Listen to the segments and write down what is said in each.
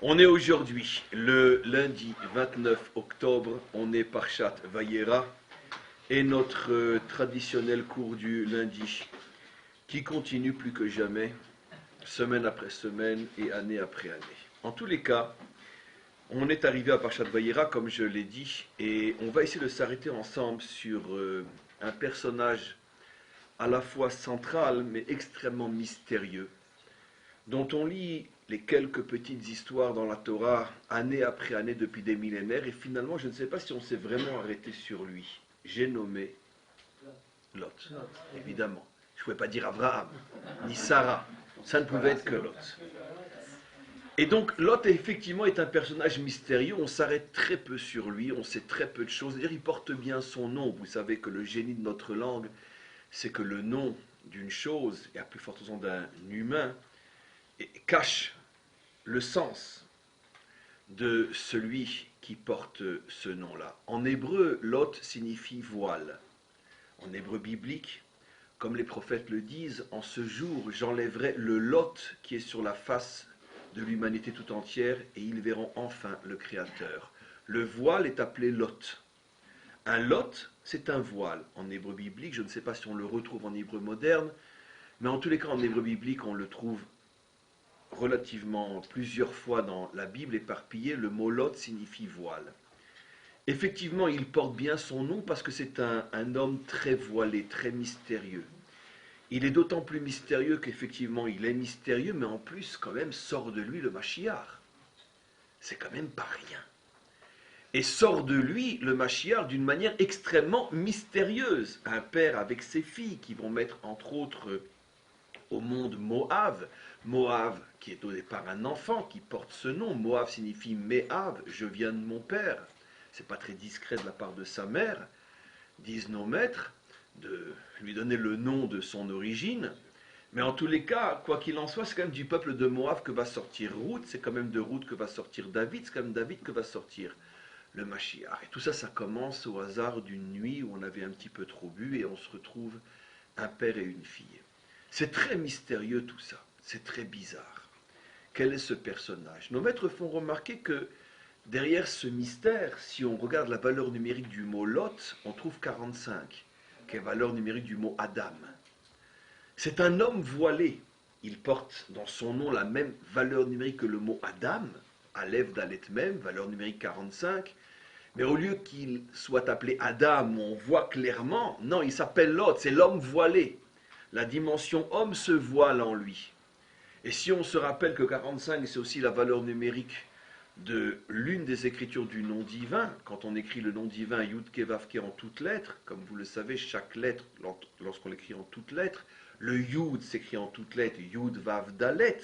On est aujourd'hui le lundi 29 octobre, on est Parshat Vayera et notre traditionnel cours du lundi qui continue plus que jamais, semaine après semaine et année après année. En tous les cas, on est arrivé à Parshat Vayera comme je l'ai dit et on va essayer de s'arrêter ensemble sur un personnage à la fois central mais extrêmement mystérieux dont on lit les quelques petites histoires dans la Torah, année après année depuis des millénaires, et finalement, je ne sais pas si on s'est vraiment arrêté sur lui. J'ai nommé Lot, évidemment. Je ne pouvais pas dire Abraham, ni Sarah. Ça ne pouvait être que Lot. Et donc, Lot, effectivement, est un personnage mystérieux. On s'arrête très peu sur lui, on sait très peu de choses. D'ailleurs, il porte bien son nom. Vous savez que le génie de notre langue, c'est que le nom d'une chose, et à plus forte raison d'un humain, cache le sens de celui qui porte ce nom-là. En hébreu, Lot signifie voile. En hébreu biblique, comme les prophètes le disent, en ce jour, j'enlèverai le Lot qui est sur la face de l'humanité tout entière et ils verront enfin le Créateur. Le voile est appelé Lot. Un Lot, c'est un voile. En hébreu biblique, je ne sais pas si on le retrouve en hébreu moderne, mais en tous les cas, en hébreu biblique, on le trouve relativement plusieurs fois dans la Bible éparpillée. Le mot Lot signifie voile. Effectivement, il porte bien son nom parce que c'est un homme très voilé, très mystérieux. Il est d'autant plus mystérieux qu'effectivement il est mystérieux, mais en plus quand même sort de lui le Mashiach. C'est quand même pas rien. Et sort de lui le Mashiach d'une manière extrêmement mystérieuse. Un père avec ses filles qui vont mettre entre autres au monde Moab. Moab qui est au départ un enfant qui porte ce nom. Moab signifie Méhav, je viens de mon père. C'est pas très discret de la part de sa mère, disent nos maîtres, de lui donner le nom de son origine. Mais en tous les cas, quoi qu'il en soit, c'est quand même du peuple de Moab que va sortir Ruth, c'est quand même de Ruth que va sortir David, c'est quand même David que va sortir le Mashiach. Et tout ça, ça commence au hasard d'une nuit où on avait un petit peu trop bu et on se retrouve un père et une fille. C'est très mystérieux tout ça, c'est très bizarre. Quel est ce personnage? Nos maîtres font remarquer que derrière ce mystère, si on regarde la valeur numérique du mot Lot, on trouve 45, qui est la valeur numérique du mot Adam. C'est un homme voilé. Il porte dans son nom la même valeur numérique que le mot Adam, Aleph Dalet Mem, valeur numérique 45. Mais au lieu qu'il soit appelé Adam, on voit clairement, non, il s'appelle Lot, c'est l'homme voilé. La dimension homme se voile en lui. Et si on se rappelle que 45, c'est aussi la valeur numérique de l'une des écritures du nom divin, quand on écrit le nom divin Yud Ke Vav Ke en toutes lettres, comme vous le savez, chaque lettre, lorsqu'on l'écrit en toutes lettres, le Yud s'écrit en toutes lettres, Yud Vav Dalet,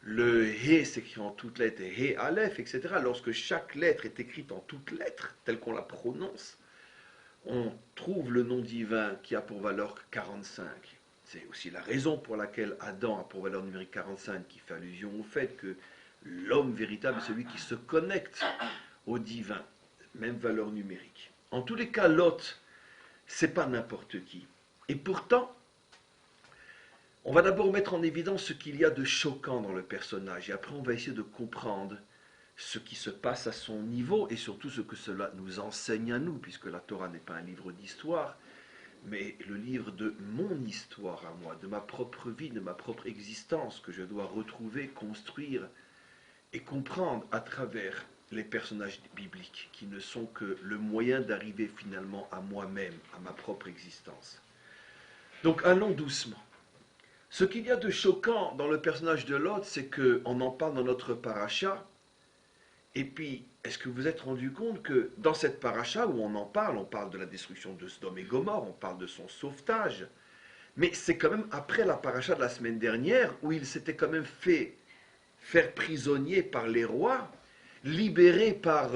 le He s'écrit en toutes lettres, He Aleph, etc. Lorsque chaque lettre est écrite en toutes lettres, telle qu'on la prononce, on trouve le nom divin qui a pour valeur 45. C'est aussi la raison pour laquelle Adam a pour valeur numérique 45, qui fait allusion au fait que l'homme véritable est celui qui se connecte au divin. Même valeur numérique. En tous les cas, Lot, c'est pas n'importe qui. Et pourtant, on va d'abord mettre en évidence ce qu'il y a de choquant dans le personnage. Et après, on va essayer de comprendre ce qui se passe à son niveau et surtout ce que cela nous enseigne à nous, puisque la Torah n'est pas un livre d'histoire, mais le livre de mon histoire à moi, de ma propre vie, de ma propre existence, que je dois retrouver, construire et comprendre à travers les personnages bibliques, qui ne sont que le moyen d'arriver finalement à moi-même, à ma propre existence. Donc allons doucement. Ce qu'il y a de choquant dans le personnage de Lot, c'est qu'on en parle dans notre paracha, et puis, est-ce que vous vous êtes rendu compte que dans cette paracha où on parle de la destruction de Sodome et Gomorrhe, on parle de son sauvetage, mais c'est quand même après la paracha de la semaine dernière où il s'était quand même fait faire prisonnier par les rois, libéré par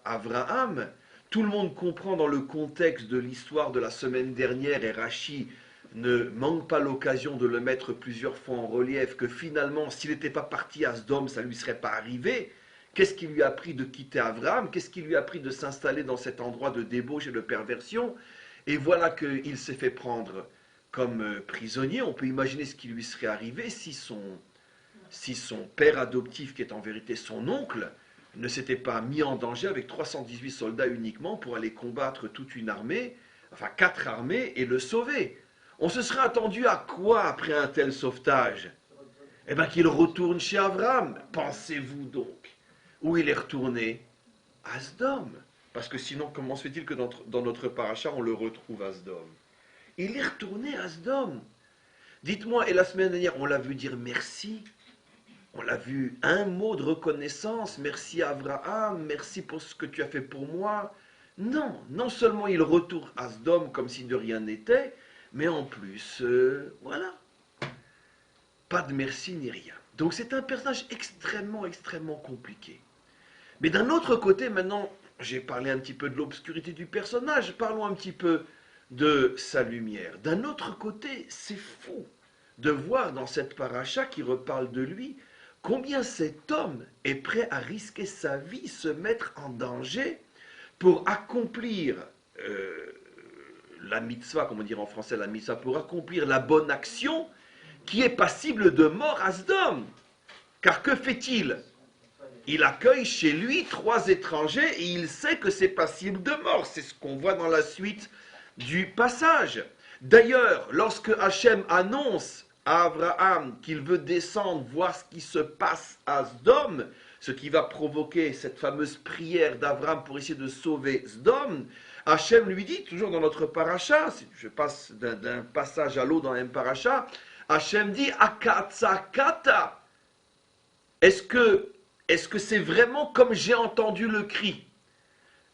Abraham. Tout le monde comprend dans le contexte de l'histoire de la semaine dernière, et Rachi ne manque pas l'occasion de le mettre plusieurs fois en relief, que finalement, s'il n'était pas parti à Sodome, ça ne lui serait pas arrivé. Qu'est-ce qui lui a pris de quitter Abraham? Qu'est-ce qui lui a pris de s'installer dans cet endroit de débauche et de perversion? Et voilà qu'il s'est fait prendre comme prisonnier. On peut imaginer ce qui lui serait arrivé si si son père adoptif, qui est en vérité son oncle, ne s'était pas mis en danger avec 318 soldats uniquement pour aller combattre toute une armée, enfin 4 armées, et le sauver. On se serait attendu à quoi après un tel sauvetage? Eh bien qu'il retourne chez Avram. Pensez-vous donc? Où il est retourné? À Sdom. Parce que sinon, comment se fait-il que dans notre paracha, on le retrouve à Sdom? Il est retourné à Sdom. Dites-moi, et la semaine dernière, on l'a vu dire merci. On l'a vu, un mot de reconnaissance. Merci Abraham, merci pour ce que tu as fait pour moi. Non, non seulement il retourne à Sdom comme si de rien n'était, mais en plus, voilà. Pas de merci ni rien. Donc c'est un personnage extrêmement, extrêmement compliqué. Mais d'un autre côté, maintenant, j'ai parlé un petit peu de l'obscurité du personnage, parlons un petit peu de sa lumière. D'un autre côté, c'est fou de voir dans cette paracha qui reparle de lui, combien cet homme est prêt à risquer sa vie, se mettre en danger pour accomplir la mitzvah, comme on dit en français la mitzvah, pour accomplir la bonne action qui est passible de mort à Sdom. Car que fait-il? Il accueille chez lui 3 étrangers et il sait que c'est passible de mort. C'est ce qu'on voit dans la suite du passage. D'ailleurs, lorsque Hachem annonce à Abraham qu'il veut descendre voir ce qui se passe à Sdom, ce qui va provoquer cette fameuse prière d'Abraham pour essayer de sauver Sdom, Hachem lui dit, toujours dans notre paracha, je passe d'un passage à l'autre dans un paracha, Hachem dit Akatsakata. Est-ce que c'est vraiment comme j'ai entendu le cri?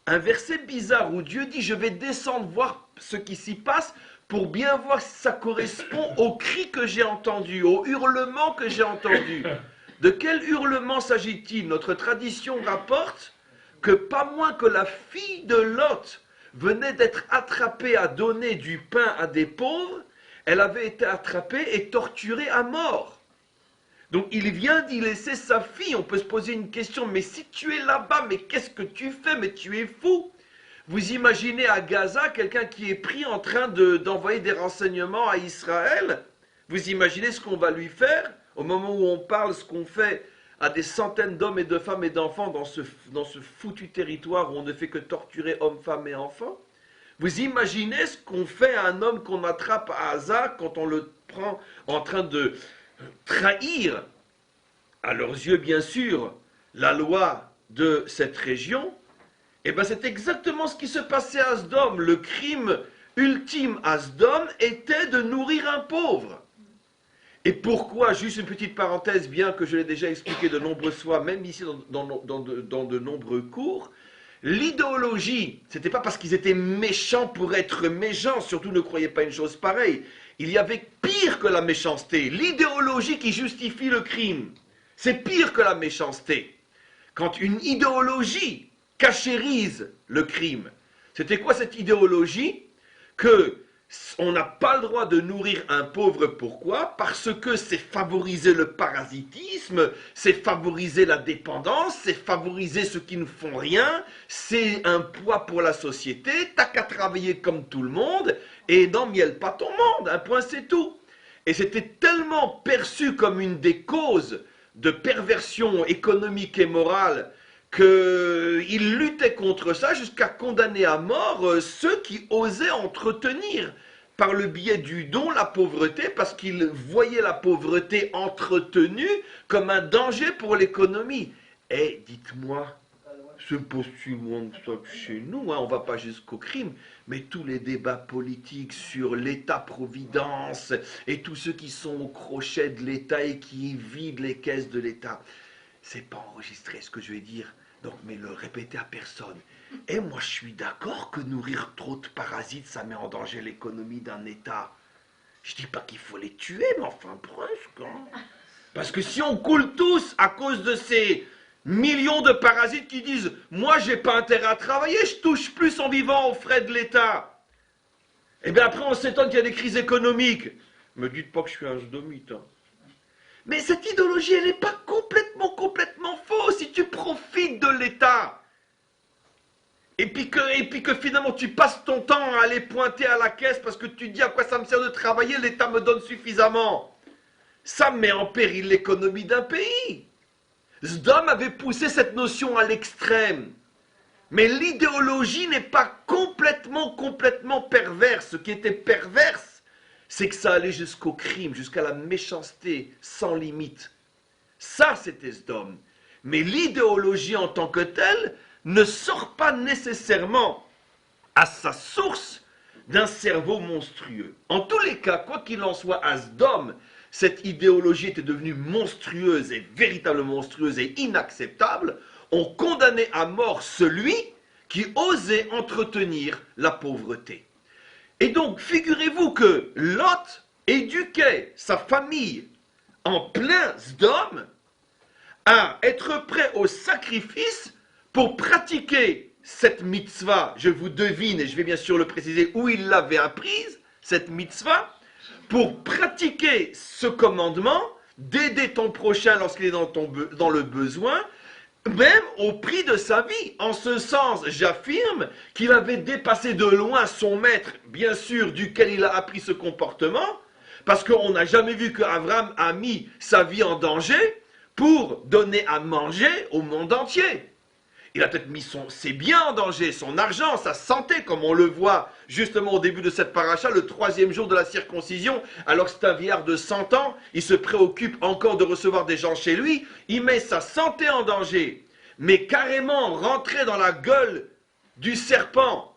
Un verset bizarre où Dieu dit je vais descendre voir ce qui s'y passe pour bien voir si ça correspond au cri que j'ai entendu, au hurlement que j'ai entendu. De quel hurlement s'agit-il? Notre tradition rapporte que pas moins que la fille de Lot venait d'être attrapée à donner du pain à des pauvres. Elle avait été attrapée et torturée à mort. Donc il vient d'y laisser sa fille. On peut se poser une question, mais si tu es là-bas, mais qu'est-ce que tu fais? Mais tu es fou. Vous imaginez à Gaza quelqu'un qui est pris en train d'envoyer des renseignements à Israël? Vous imaginez ce qu'on va lui faire? Au moment où on parle, ce qu'on fait à des centaines d'hommes et de femmes et d'enfants dans ce foutu territoire où on ne fait que torturer hommes, femmes et enfants? Vous imaginez ce qu'on fait à un homme qu'on attrape à Gaza quand on le prend en train de trahir, à leurs yeux bien sûr, la loi de cette région? Eh bien c'est exactement ce qui se passait à Sdom. Le crime ultime à Sdom était de nourrir un pauvre. Et pourquoi, juste une petite parenthèse, bien que je l'ai déjà expliqué de nombreuses fois, même ici dans de nombreux cours, l'idéologie, c'était pas parce qu'ils étaient méchants pour être méchants, surtout ne croyez pas une chose pareille. Il y avait pire que la méchanceté, l'idéologie qui justifie le crime. C'est pire que la méchanceté. Quand une idéologie cachérise le crime. C'était quoi cette idéologie? Que on n'a pas le droit de nourrir un pauvre, pourquoi? Parce que c'est favoriser le parasitisme, c'est favoriser la dépendance, c'est favoriser ceux qui ne font rien, c'est un poids pour la société, t'as qu'à travailler comme tout le monde, et n'en miel pas ton monde, un point c'est tout. Et c'était tellement perçu comme une des causes de perversion économique et morale qu'il luttait contre ça jusqu'à condamner à mort ceux qui osaient entretenir par le biais du don la pauvreté, parce qu'ils voyaient la pauvreté entretenue comme un danger pour l'économie. Et dites-moi, c'est pas si loin que ça que chez nous, hein, on ne va pas jusqu'au crime, mais tous les débats politiques sur l'État-providence et tous ceux qui sont au crochet de l'État et qui vident les caisses de l'État, c'est pas enregistré ce que je vais dire, donc mais le répéter à personne. Et moi je suis d'accord que nourrir trop de parasites ça met en danger l'économie d'un État. Je dis pas qu'il faut les tuer, mais enfin presque. Hein. Parce que si on coule tous à cause de ces millions de parasites qui disent « Moi j'ai pas intérêt à travailler, je touche plus en vivant aux frais de l'État », et bien après on s'étonne qu'il y a des crises économiques. Me dites pas que je suis un sodomite. Hein. Mais cette idéologie, elle n'est pas complètement fausse. Si tu profites de l'État, et puis que finalement tu passes ton temps à aller pointer à la caisse parce que tu dis à quoi ça me sert de travailler, l'État me donne suffisamment. ça met en péril l'économie d'un pays. Sdom avait poussé cette notion à l'extrême. Mais l'idéologie n'est pas complètement perverse. Ce qui était perverse, c'est que ça allait jusqu'au crime, jusqu'à la méchanceté sans limite. Ça, c'était Sdom. Mais l'idéologie en tant que telle ne sort pas nécessairement à sa source d'un cerveau monstrueux. En tous les cas, quoi qu'il en soit, à Sdom, cette idéologie était devenue monstrueuse et véritablement monstrueuse et inacceptable. On condamnait à mort celui qui osait entretenir la pauvreté. Et donc, figurez-vous que Lot éduquait sa famille en plein Sdom à être prêt au sacrifice pour pratiquer cette mitzvah. Je vous devine, et je vais bien sûr le préciser, où il l'avait apprise, cette mitzvah, pour pratiquer ce commandement, d'aider ton prochain lorsqu'il est dans le besoin, même au prix de sa vie. En ce sens, j'affirme qu'il avait dépassé de loin son maître, bien sûr, duquel il a appris ce comportement, parce qu'on n'a jamais vu qu'Abraham a mis sa vie en danger pour donner à manger au monde entier. Il a peut-être mis ses biens en danger, son argent, sa santé, comme on le voit justement au début de cette paracha, le 3e jour de la circoncision, alors que c'est un vieillard de 100 ans, il se préoccupe encore de recevoir des gens chez lui, il met sa santé en danger, mais carrément rentrer dans la gueule du serpent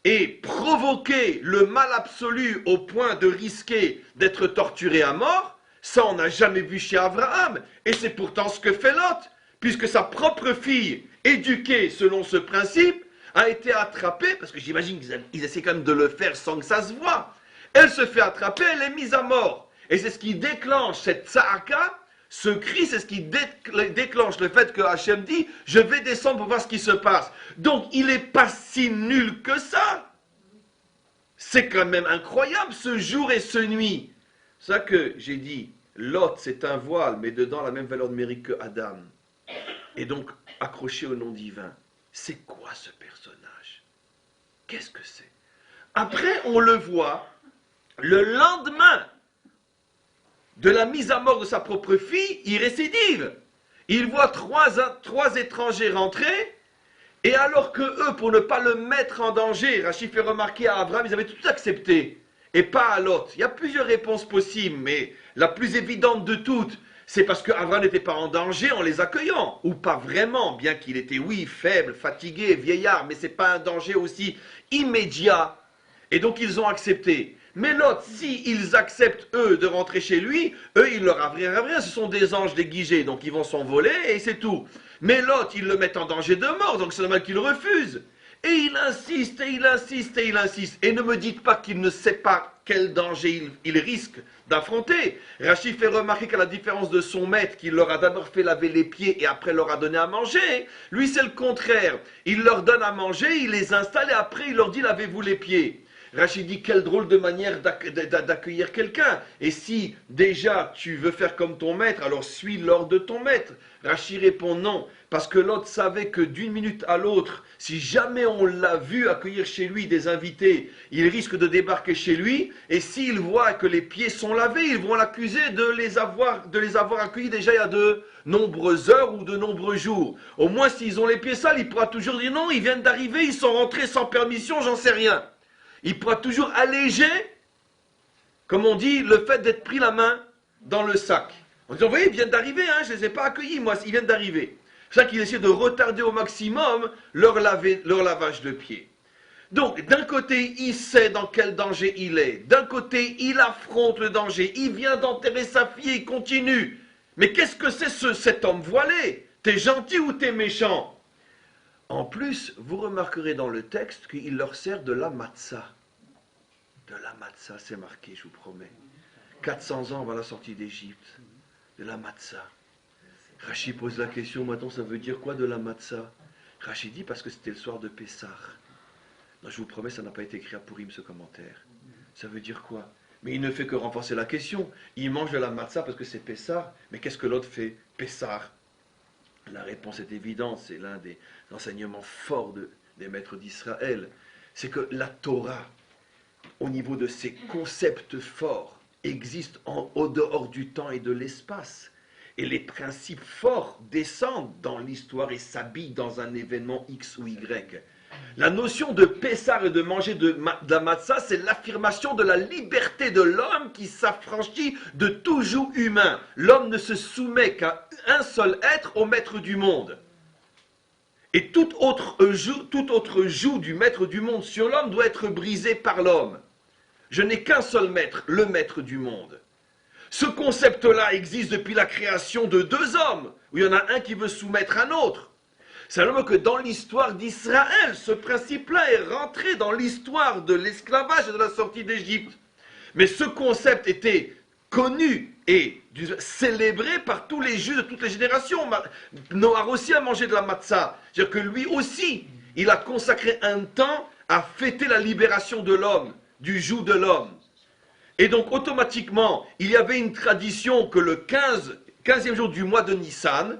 et provoquer le mal absolu au point de risquer d'être torturé à mort, ça on n'a jamais vu chez Abraham, et c'est pourtant ce que fait Lot, puisque sa propre fille, éduquée selon ce principe, a été attrapée, parce que j'imagine qu'ils essaient quand même de le faire sans que ça se voie. Elle se fait attraper, elle est mise à mort. Et c'est ce qui déclenche cette tsa'aka, ce cri, c'est ce qui déclenche le fait que Hachem dit « Je vais descendre pour voir ce qui se passe ». Donc il n'est pas si nul que ça. C'est quand même incroyable ce jour et ce nuit. C'est ça que j'ai dit, Lot c'est un voile, mais dedans la même valeur numérique que Adam. Et donc accroché au nom divin. C'est quoi ce personnage? Qu'est-ce que c'est? Après, on le voit, le lendemain de la mise à mort de sa propre fille, il récidive. Il voit trois étrangers rentrer, et alors que eux, pour ne pas le mettre en danger, Rachid fait remarquer à Abraham, ils avaient tout accepté, et pas à Lot. Il y a plusieurs réponses possibles, mais la plus évidente de toutes, c'est parce qu'Abraham n'était pas en danger en les accueillant, ou pas vraiment, bien qu'il était, oui, faible, fatigué, vieillard, mais ce n'est pas un danger aussi immédiat. Et donc ils ont accepté. Mais Lot, s'ils acceptent, eux, de rentrer chez lui, eux, il leur arrivera rien, ce sont des anges déguisés, donc ils vont s'envoler et c'est tout. Mais Lot, ils le mettent en danger de mort, donc c'est normal qu'il refuse. Et il insiste, et il insiste, et il insiste. Et ne me dites pas qu'il ne sait pas quel danger il risque d'affronter. Rachid fait remarquer qu'à la différence de son maître, qui leur a d'abord fait laver les pieds et après leur a donné à manger, lui c'est le contraire. Il leur donne à manger, il les installe et après il leur dit lavez-vous les pieds. Rachid dit quelle drôle de manière d'accueillir quelqu'un. Et si déjà tu veux faire comme ton maître, alors suis l'ordre de ton maître. Rachid répond non, parce que l'autre savait que d'une minute à l'autre, si jamais on l'a vu accueillir chez lui des invités, il risque de débarquer chez lui, et s'il voit que les pieds sont lavés, ils vont l'accuser de les avoir accueillis déjà il y a de nombreuses heures ou de nombreux jours. Au moins s'ils ont les pieds sales, il pourra toujours dire non, ils viennent d'arriver, ils sont rentrés sans permission, j'en sais rien. Il pourra toujours alléger, comme on dit, le fait d'être pris la main dans le sac. On dit, vous voyez, ils viennent d'arriver, hein, je ne les ai pas accueillis, moi, ils viennent d'arriver. C'est ça qu'il essaie de retarder au maximum leur lavage de pieds. Donc, d'un côté, il sait dans quel danger il est. D'un côté, il affronte le danger. Il vient d'enterrer sa fille, il continue. Mais qu'est-ce que c'est cet homme voilé? T'es gentil ou t'es méchant? En plus, vous remarquerez dans le texte qu'il leur sert de la matzah. De la matzah, c'est marqué, je vous promets. 400 ans avant la sortie d'Égypte. De la matzah. Rachid pose la question, maintenant ça veut dire quoi de la matzah? Rachid dit parce que c'était le soir de Pessah. Non, je vous promets, ça n'a pas été écrit à Purim ce commentaire. Ça veut dire quoi? Mais il ne fait que renforcer la question. Il mange de la matzah parce que c'est Pessah. Mais qu'est-ce que l'autre fait? Pessah. La réponse est évidente, c'est l'un des enseignements forts des maîtres d'Israël. C'est que la Torah, au niveau de ses concepts forts, existe au dehors du temps et de l'espace. Et les principes forts descendent dans l'histoire et s'habillent dans un événement X ou Y. La notion de Pessar et de manger de la matzah, c'est l'affirmation de la liberté de l'homme qui s'affranchit de tout joug humain. L'homme ne se soumet qu'à un seul être, au maître du monde. Et tout autre joug du maître du monde sur l'homme doit être brisé par l'homme. Je n'ai qu'un seul maître, le maître du monde. Ce concept-là existe depuis la création de deux hommes, où il y en a un qui veut soumettre un autre. Seulement que dans l'histoire d'Israël, ce principe-là est rentré dans l'histoire de l'esclavage et de la sortie d'Égypte. Mais ce concept était connu et célébré par tous les Juifs de toutes les générations. Noach aussi a mangé de la matzah. C'est-à-dire que lui aussi, il a consacré un temps à fêter la libération de l'homme, du joug de l'homme. Et donc automatiquement, il y avait une tradition que le 15e jour du mois de Nissan,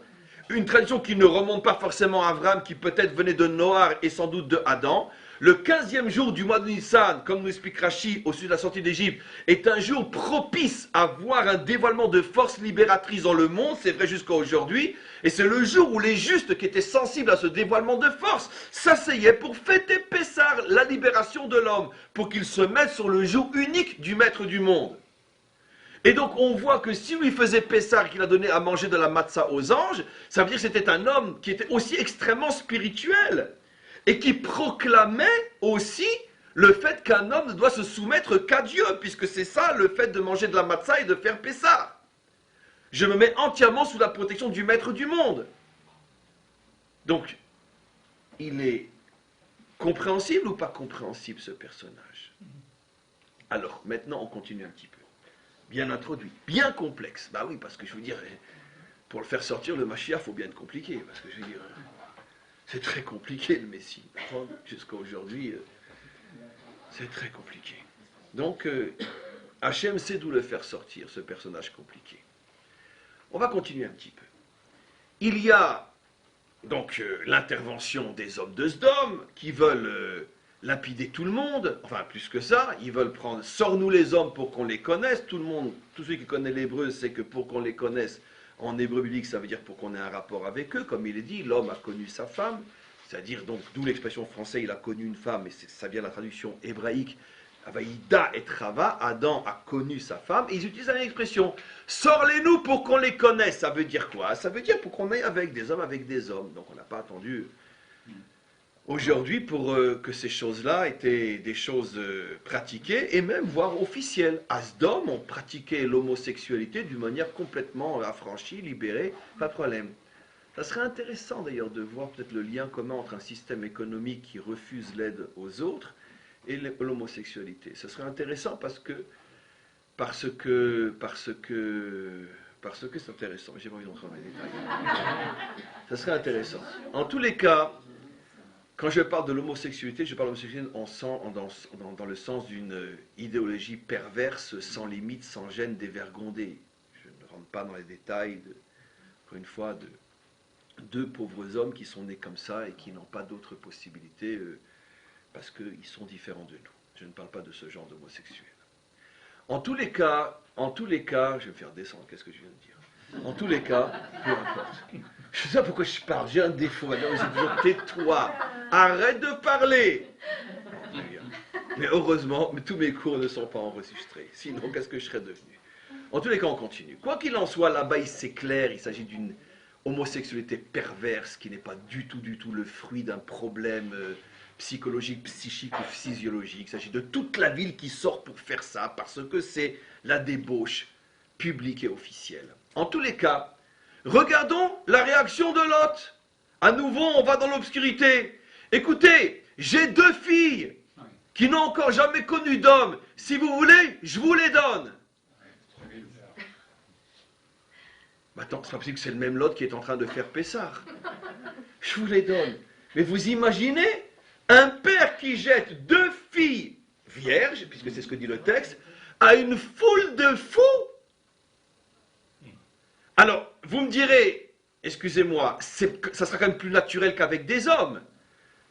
une tradition qui ne remonte pas forcément à Abraham, qui peut-être venait de Noach et sans doute de Adam. Le 15e jour du mois de Nissan, comme nous explique Rashi au sujet de la sortie d'Égypte, est un jour propice à voir un dévoilement de force libératrice dans le monde, c'est vrai jusqu'à aujourd'hui, et c'est le jour où les justes qui étaient sensibles à ce dévoilement de force s'asseyaient pour fêter Pessar, la libération de l'homme, pour qu'il se mette sur le jour unique du maître du monde. Et donc on voit que si lui faisait Pessar, qu'il a donné à manger de la matzah aux anges, ça veut dire que c'était un homme qui était aussi extrêmement spirituel et qui proclamait aussi le fait qu'un homme ne doit se soumettre qu'à Dieu, puisque c'est ça le fait de manger de la matzah et de faire Pessar. Je me mets entièrement sous la protection du maître du monde. Donc, il est compréhensible ou pas compréhensible ce personnage? Alors, maintenant on continue un petit peu. Bien introduit, bien complexe. Bah oui, parce que je veux dire, pour le faire sortir, le Mashiach, il faut bien être compliqué. Parce que je veux dire, c'est très compliqué le Messie. Jusqu'à aujourd'hui, c'est très compliqué. Donc, Hachem sait d'où le faire sortir, ce personnage compliqué. On va continuer un petit peu. Il y a donc l'intervention des hommes de Sdom qui veulent lapider tout le monde, enfin plus que ça, ils veulent prendre, sors-nous les hommes pour qu'on les connaisse, tout le monde, tous ceux qui connaissent l'hébreu, c'est que pour qu'on les connaisse, en hébreu biblique, ça veut dire pour qu'on ait un rapport avec eux, comme il est dit, l'homme a connu sa femme, c'est-à-dire donc, d'où l'expression française, il a connu une femme, et ça vient de la traduction hébraïque, Avaïda et Trava, Adam a connu sa femme, et ils utilisent la même expression, sors-les-nous pour qu'on les connaisse, ça veut dire quoi? Ça veut dire pour qu'on ait avec des hommes, donc on n'a pas attendu aujourd'hui pour que ces choses-là étaient des choses pratiquées et même voire officielles. À Sdom, on pratiquait l'homosexualité d'une manière complètement affranchie, libérée, pas de problème. Ça serait intéressant d'ailleurs de voir peut-être le lien commun entre un système économique qui refuse l'aide aux autres et l'homosexualité. Ça serait intéressant parce que c'est intéressant, mais j'ai pas envie d'entrer dans les détails. Ça serait intéressant. En tous les cas, quand je parle de l'homosexualité, je parle de l'homosexualité dans le sens d'une idéologie perverse, sans limite, sans gêne, dévergondée. Je ne rentre pas dans les détails, encore une fois, de deux pauvres hommes qui sont nés comme ça et qui n'ont pas d'autre possibilité parce qu'ils sont différents de nous. Je ne parle pas de ce genre d'homosexuel. En tous les cas, je vais me faire descendre, qu'est-ce que je viens de dire? En tous les cas, peu importe. Je sais pas pourquoi je parle, j'ai un défaut. Alors j'ai toujours tais-toi, arrête de parler. Mais heureusement, tous mes cours ne sont pas enregistrés. Sinon, qu'est-ce que je serais devenu? En tous les cas, on continue. Quoi qu'il en soit, là-bas, c'est clair, il s'agit d'une homosexualité perverse qui n'est pas du tout le fruit d'un problème psychologique, psychique ou physiologique. Il s'agit de toute la ville qui sort pour faire ça, parce que c'est la débauche publique et officielle. En tous les cas, regardons la réaction de Lot. À nouveau, on va dans l'obscurité. Écoutez, j'ai deux filles qui n'ont encore jamais connu d'homme. Si vous voulez, je vous les donne. Attends, c'est pas possible que c'est le même Lot qui est en train de faire Pessar. Je vous les donne. Mais vous imaginez un père qui jette deux filles vierges, puisque c'est ce que dit le texte, à une foule de fous. Alors, vous me direz, excusez-moi, ça sera quand même plus naturel qu'avec des hommes.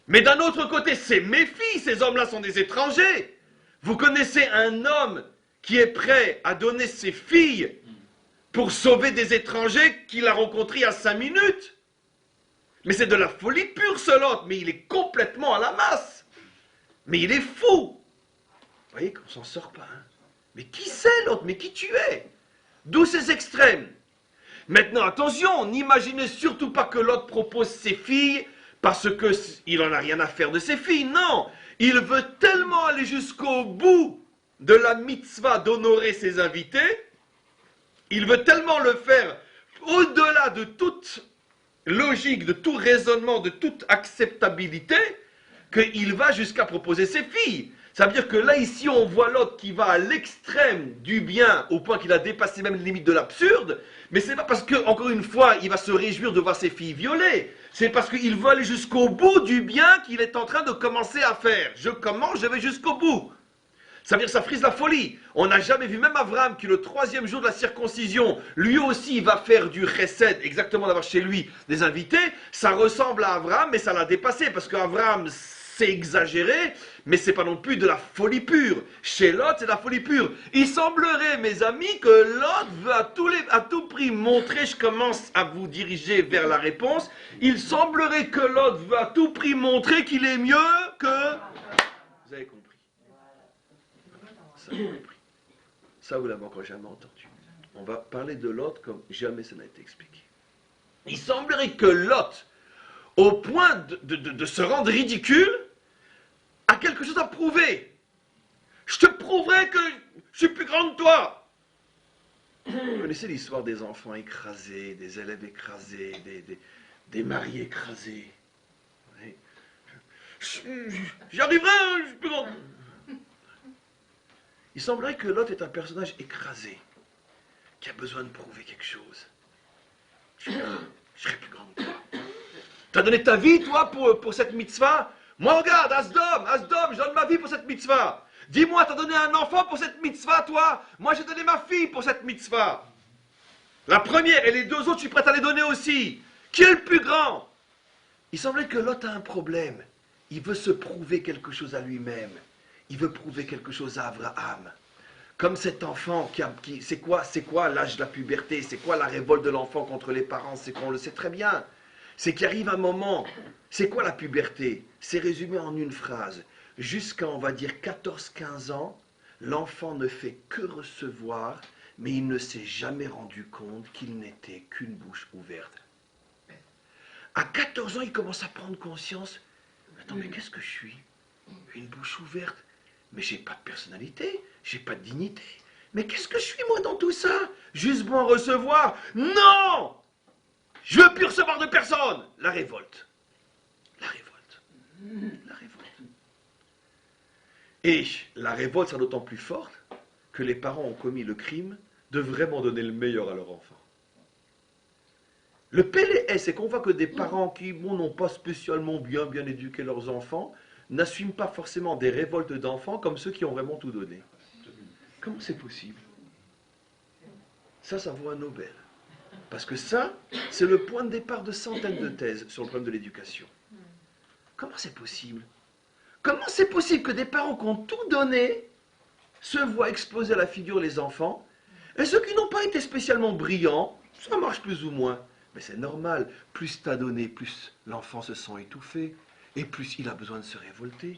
Mais d'un autre côté, c'est mes filles, ces hommes-là sont des étrangers. Vous connaissez un homme qui est prêt à donner ses filles pour sauver des étrangers qu'il a rencontrés il y a 5 minutes. Mais c'est de la folie pure ce Lot, mais il est complètement à la masse. Mais il est fou. Vous voyez qu'on s'en sort pas. Hein? Mais qui c'est Lot? Mais qui tu es? D'où ces extrêmes? Maintenant attention, n'imaginez surtout pas que Lot propose ses filles parce qu'il n'en a rien à faire de ses filles. Non, il veut tellement aller jusqu'au bout de la mitzvah d'honorer ses invités. Il veut tellement le faire au-delà de toute logique, de tout raisonnement, de toute acceptabilité, qu'il va jusqu'à proposer ses filles. Ça veut dire que là, ici, on voit l'autre qui va à l'extrême du bien, au point qu'il a dépassé même les limites de l'absurde, mais c'est pas parce que, encore une fois, il va se réjouir de voir ses filles violées, c'est parce qu'il veut aller jusqu'au bout du bien qu'il est en train de commencer à faire. Je commence, je vais jusqu'au bout. Ça veut dire que ça frise la folie. On n'a jamais vu, même Abraham, qui le 3e jour de la circoncision, lui aussi va faire du chesed, exactement d'avoir chez lui des invités. Ça ressemble à Abraham, mais ça l'a dépassé, parce qu'Abraham, c'est exagéré, mais c'est pas non plus de la folie pure. Chez Lot, c'est de la folie pure. Il semblerait, mes amis, que Lot veut à tout prix montrer, je commence à vous diriger vers la réponse, il semblerait que Lot veut à tout prix montrer qu'il est mieux que... Vous avez compris. Ça, ça, vous l'avez encore jamais entendu. On va parler de Lot comme jamais ça n'a été expliqué. Il semblerait que Lot, au point de se rendre ridicule, a quelque chose à prouver. Je te prouverai que je suis plus grand que toi. Vous connaissez l'histoire des enfants écrasés, des élèves écrasés, des maris écrasés. Oui. J'y arriverai, je suis plus grand. Il semblerait que Lot est un personnage écrasé, qui a besoin de prouver quelque chose. Je serai plus grand que toi. Tu as donné ta vie, toi, pour cette mitzvah? Moi, regarde, Asdom, je donne ma vie pour cette mitzvah. Dis-moi, tu as donné un enfant pour cette mitzvah, toi? Moi, j'ai donné ma fille pour cette mitzvah. La première et les 2 autres, je suis prêt à les donner aussi. Qui est le plus grand? Il semblait que Lot a un problème. Il veut se prouver quelque chose à lui-même. Il veut prouver quelque chose à Abraham. Comme cet enfant, c'est quoi l'âge de la puberté? C'est quoi la révolte de l'enfant contre les parents? C'est qu'on le sait très bien. C'est qu'il arrive un moment. C'est quoi la puberté? C'est résumé en une phrase. Jusqu'à, on va dire, 14-15 ans, l'enfant ne fait que recevoir, mais il ne s'est jamais rendu compte qu'il n'était qu'une bouche ouverte. À 14 ans, il commence à prendre conscience. Attends, mais qu'est-ce que je suis? Une bouche ouverte. Mais j'ai pas de personnalité, j'ai pas de dignité. Mais qu'est-ce que je suis moi dans tout ça? Juste bon recevoir? Non! Je veux plus recevoir de personne! La révolte. La révolte. La révolte. Et la révolte sera d'autant plus forte que les parents ont commis le crime de vraiment donner le meilleur à leur enfant. Le PLS, c'est qu'on voit que des parents qui n'ont pas spécialement bien éduqué leurs enfants, n'assument pas forcément des révoltes d'enfants comme ceux qui ont vraiment tout donné. Comment c'est possible? Ça vaut un Nobel. Parce que ça, c'est le point de départ de centaines de thèses sur le problème de l'éducation. Comment c'est possible? Comment c'est possible que des parents qui ont tout donné se voient exploser à la figure les enfants, et ceux qui n'ont pas été spécialement brillants, ça marche plus ou moins. Mais c'est normal, plus t'as donné, plus l'enfant se sent étouffé, et plus il a besoin de se révolter.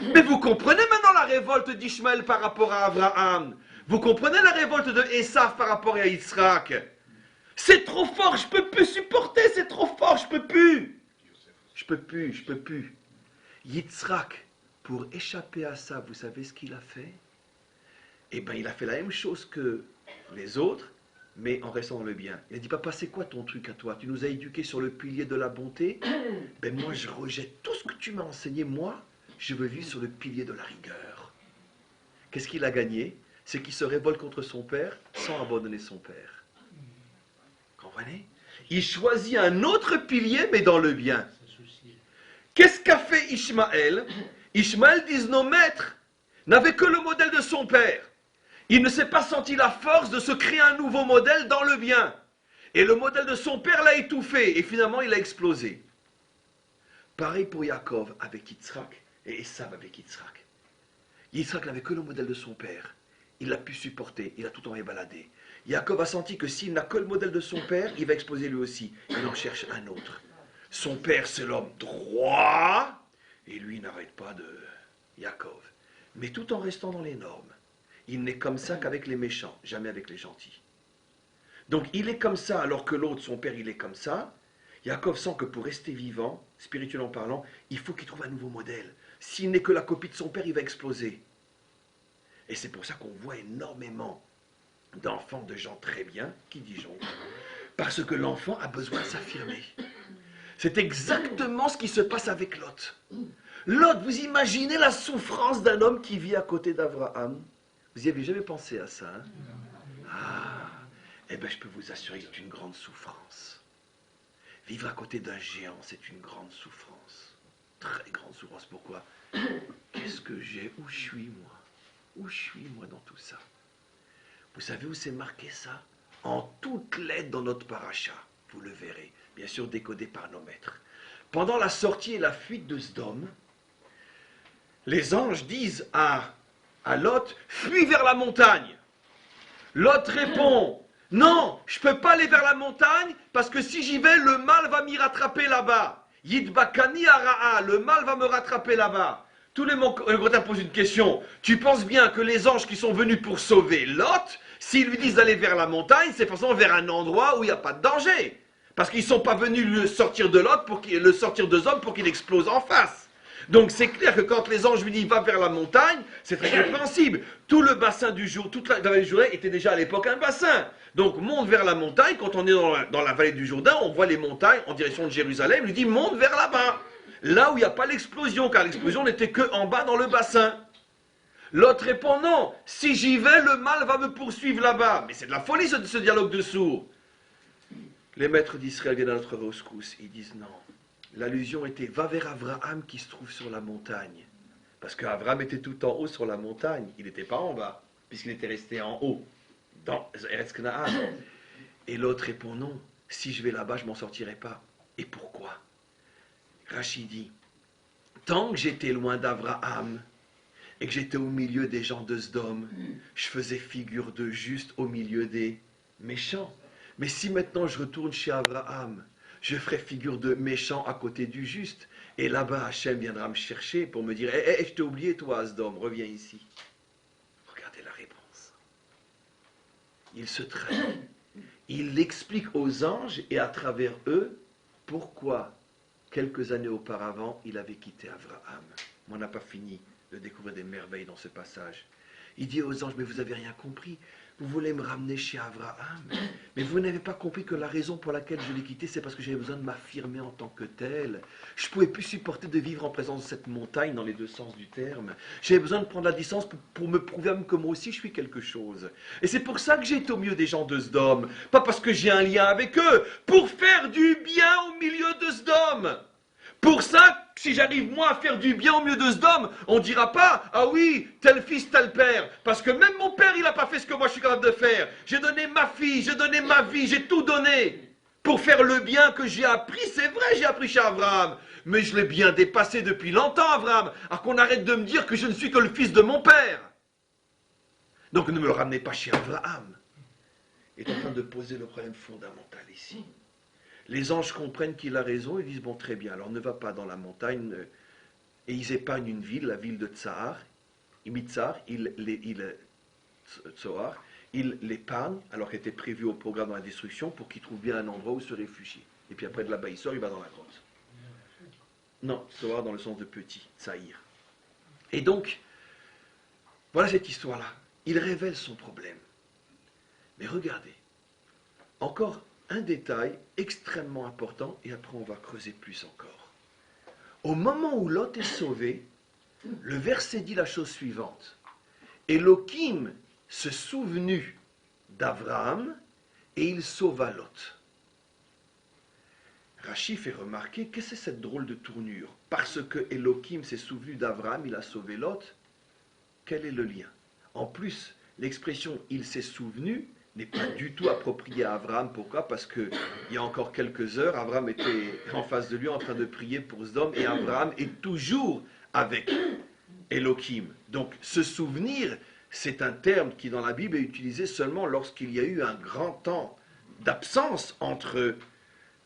Mais vous comprenez maintenant la révolte d'Ishmaël par rapport à Abraham? Vous comprenez la révolte de Esav par rapport à Yitzhak? C'est trop fort, je peux plus supporter, c'est trop fort, je peux plus. Je peux plus. Yitzhak, pour échapper à ça, vous savez ce qu'il a fait? Eh bien, il a fait la même chose que les autres, mais en restant dans le bien. Il a dit, papa, c'est quoi ton truc à toi? Tu nous as éduqués sur le pilier de la bonté. Ben moi, je rejette tout ce que tu m'as enseigné. Moi, je veux vivre sur le pilier de la rigueur. Qu'est-ce qu'il a gagné? C'est qu'il se révolte contre son père sans abandonner son père. Comprenez? Il choisit un autre pilier, mais dans le bien. Qu'est-ce qu'a fait Ishmaël? Ishmaël, disent nos maîtres, n'avait que le modèle de son père. Il ne s'est pas senti la force de se créer un nouveau modèle dans le bien. Et le modèle de son père l'a étouffé. Et finalement, il a explosé. Pareil pour Yaakov avec Yitzhak et Esav avec Yitzhak. Yitzhak n'avait que le modèle de son père. il l'a pu supporter, il a tout envoyé balader. Yaakov a senti que s'il n'a que le modèle de son père, il va exploser lui aussi. Il en cherche un autre. Son père, c'est l'homme droit, et lui n'arrête pas de Yaakov. Mais tout en restant dans les normes. Il n'est comme ça qu'avec les méchants, jamais avec les gentils. Donc il est comme ça alors que l'autre, son père, il est comme ça. Yaakov sent que pour rester vivant, spirituellement parlant, il faut qu'il trouve un nouveau modèle. S'il n'est que la copie de son père, il va exploser. Et c'est pour ça qu'on voit énormément d'enfants, de gens très bien, qui disjonctent. Parce que l'enfant a besoin de s'affirmer. C'est exactement ce qui se passe avec Lot. Lot, vous imaginez la souffrance d'un homme qui vit à côté d'Abraham? Vous n'y avez jamais pensé à ça, hein? Ah, eh bien je peux vous assurer que c'est une grande souffrance. Vivre à côté d'un géant, c'est une grande souffrance. Très grande souffrance. Pourquoi? Qu'est-ce que j'ai? Où je suis, moi? Où je suis, moi, dans tout ça? Vous savez où c'est marqué ça? En toutes lettres dans notre paracha. Vous le verrez. Bien sûr, décodé par nos maîtres. Pendant la sortie et la fuite de Sdom, les anges disent à Lot, fuis vers la montagne. Lot répond, non, je ne peux pas aller vers la montagne parce que si j'y vais, le mal va m'y rattraper là-bas. Yidbakani ara'a, le mal va me rattraper là-bas. Tous les commentaires posent une question. Tu penses bien que les anges qui sont venus pour sauver Lot, s'ils lui disent d'aller vers la montagne, c'est forcément vers un endroit où il n'y a pas de danger. Parce qu'ils ne sont pas venus le sortir de Lot, le sortir de Sodome pour qu'il explose en face. Donc c'est clair que quand les anges lui disent va vers la montagne, c'est très compréhensible. Tout le bassin du jour, toute la vallée du Jourdain était déjà à l'époque un bassin. Donc monte vers la montagne, quand on est dans la vallée du Jourdain, on voit les montagnes en direction de Jérusalem, il lui dit monte vers là-bas. Là où il n'y a pas l'explosion, car l'explosion n'était que en bas dans le bassin. L'autre répond non, si j'y vais, le mal va me poursuivre là-bas. Mais c'est de la folie ce dialogue de sourds. Les maîtres d'Israël viennent à notre rescousse, ils disent non. L'allusion était va vers Abraham qui se trouve sur la montagne. Parce qu'Abraham était tout en haut sur la montagne, il n'était pas en bas, puisqu'il était resté en haut, dans Eretz Canaan. Et l'autre répond non, si je vais là-bas, je ne m'en sortirai pas. Et pourquoi? Rachid dit, tant que j'étais loin d'Abraham et que j'étais au milieu des gens de Sdom, je faisais figure de juste au milieu des méchants. Mais si maintenant je retourne chez Abraham, je ferai figure de méchant à côté du juste. Et là-bas, Hachem viendra me chercher pour me dire je t'ai oublié toi, Sdom, reviens ici. Regardez la réponse. Il se trahit. Il explique aux anges et à travers eux pourquoi quelques années auparavant, il avait quitté Abraham. Mais on n'a pas fini de découvrir des merveilles dans ce passage. Il dit aux anges, mais vous n'avez rien compris. Vous voulez me ramener chez Abraham. Mais vous n'avez pas compris que la raison pour laquelle je l'ai quitté, c'est parce que j'avais besoin de m'affirmer en tant que tel. Je ne pouvais plus supporter de vivre en présence de cette montagne dans les deux sens du terme. J'avais besoin de prendre la distance pour me prouver à moi que moi aussi je suis quelque chose. Et c'est pour ça que j'ai été au milieu des gens de Sdom. Pas parce que j'ai un lien avec eux, pour faire du bien au milieu de Sdom. Pour ça, si j'arrive moi à faire du bien au milieu de Sdom, on ne dira pas « Ah oui, tel fils, tel père ». Parce que même mon père, il n'a pas fait ce que moi je suis capable de faire. J'ai donné ma fille, j'ai donné ma vie, j'ai tout donné pour faire le bien que j'ai appris. C'est vrai, j'ai appris chez Abraham. Mais je l'ai bien dépassé depuis longtemps, Abraham. Alors qu'on arrête de me dire que je ne suis que le fils de mon père. Donc ne me le ramenez pas chez Abraham. Il est en train de poser le problème fondamental ici. Les anges comprennent qu'il a raison et disent, bon, très bien, alors ne va pas dans la montagne. Et ils épargnent une ville, la ville de Tsar. Mitzar, ils l'épargnent, alors qu'elle était prévue au programme dans la destruction, pour qu'il trouve bien un endroit où se réfugier. Et puis après, de là-bas, il sort, il va dans la grotte. Non, Tsar dans le sens de petit, Tsaïr. Et donc, voilà cette histoire-là. Il révèle son problème. Mais regardez, encore un détail extrêmement important, et après on va creuser plus encore. Au moment où Lot est sauvé, le verset dit la chose suivante. Elohim se souvenu d'Abraham et il sauva Lot. Rachi fait remarquer que c'est cette drôle de tournure. Parce que Elohim s'est souvenu d'Abraham, il a sauvé Lot. Quel est le lien? En plus, l'expression « il s'est souvenu » n'est pas du tout approprié à Abraham. Pourquoi? Parce qu'il y a encore quelques heures, Abraham était en face de lui en train de prier pour Sdom et Abraham est toujours avec Elohim. Donc ce souvenir, c'est un terme qui dans la Bible est utilisé seulement lorsqu'il y a eu un grand temps d'absence entre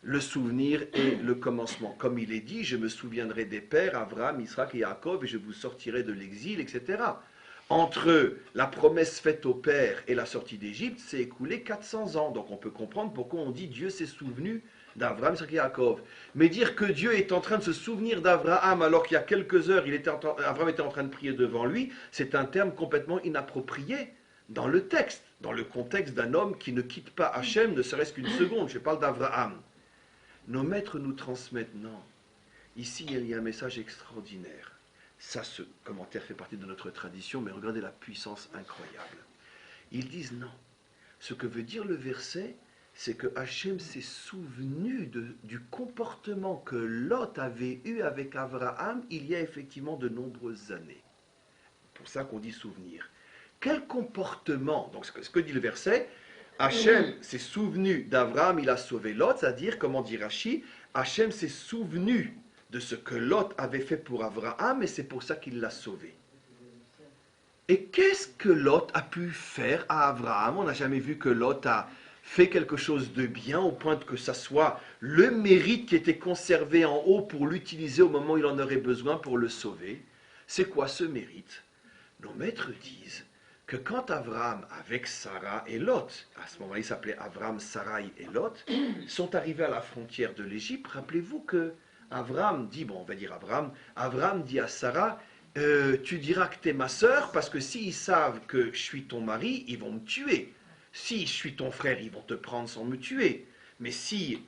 le souvenir et le commencement. Comme il est dit, je me souviendrai des pères, Abraham, Isaac et Jacob, et je vous sortirai de l'exil, etc. Entre la promesse faite au père et la sortie d'Égypte, s'est écoulé 400 ans. Donc on peut comprendre pourquoi on dit Dieu s'est souvenu d'Abraham, Isaac et Jacob. Mais dire que Dieu est en train de se souvenir d'Abraham alors qu'il y a quelques heures, Abraham était en train de prier devant lui, c'est un terme complètement inapproprié dans le texte, dans le contexte d'un homme qui ne quitte pas Hachem, ne serait-ce qu'une seconde. Je parle d'Abraham. Nos maîtres nous transmettent, non. Ici, il y a un message extraordinaire. Ça, ce commentaire fait partie de notre tradition, mais regardez la puissance incroyable. Ils disent non. Ce que veut dire le verset, c'est que Hachem s'est souvenu du comportement que Lot avait eu avec Abraham il y a effectivement de nombreuses années. C'est pour ça qu'on dit souvenir. Quel comportement? Donc, ce que dit le verset, Hachem s'est souvenu d'Abraham, il a sauvé Lot, c'est-à-dire, comment dit Rashi, Hachem s'est souvenu de ce que Lot avait fait pour Abraham, et c'est pour ça qu'il l'a sauvé. Et qu'est-ce que Lot a pu faire à Abraham? On n'a jamais vu que Lot a fait quelque chose de bien, au point que ça soit le mérite qui était conservé en haut pour l'utiliser au moment où il en aurait besoin pour le sauver. C'est quoi ce mérite? Nos maîtres disent que quand Abraham, avec Sarah et Lot, à ce moment-là il s'appelait Abraham, Sarai et Lot, sont arrivés à la frontière de l'Égypte, rappelez-vous que Abraham dit, bon on va dire Abraham dit à Sarah, tu diras que tu es ma sœur, parce que s'ils savent que je suis ton mari, ils vont me tuer. Si je suis ton frère, ils vont te prendre sans me tuer. Mais si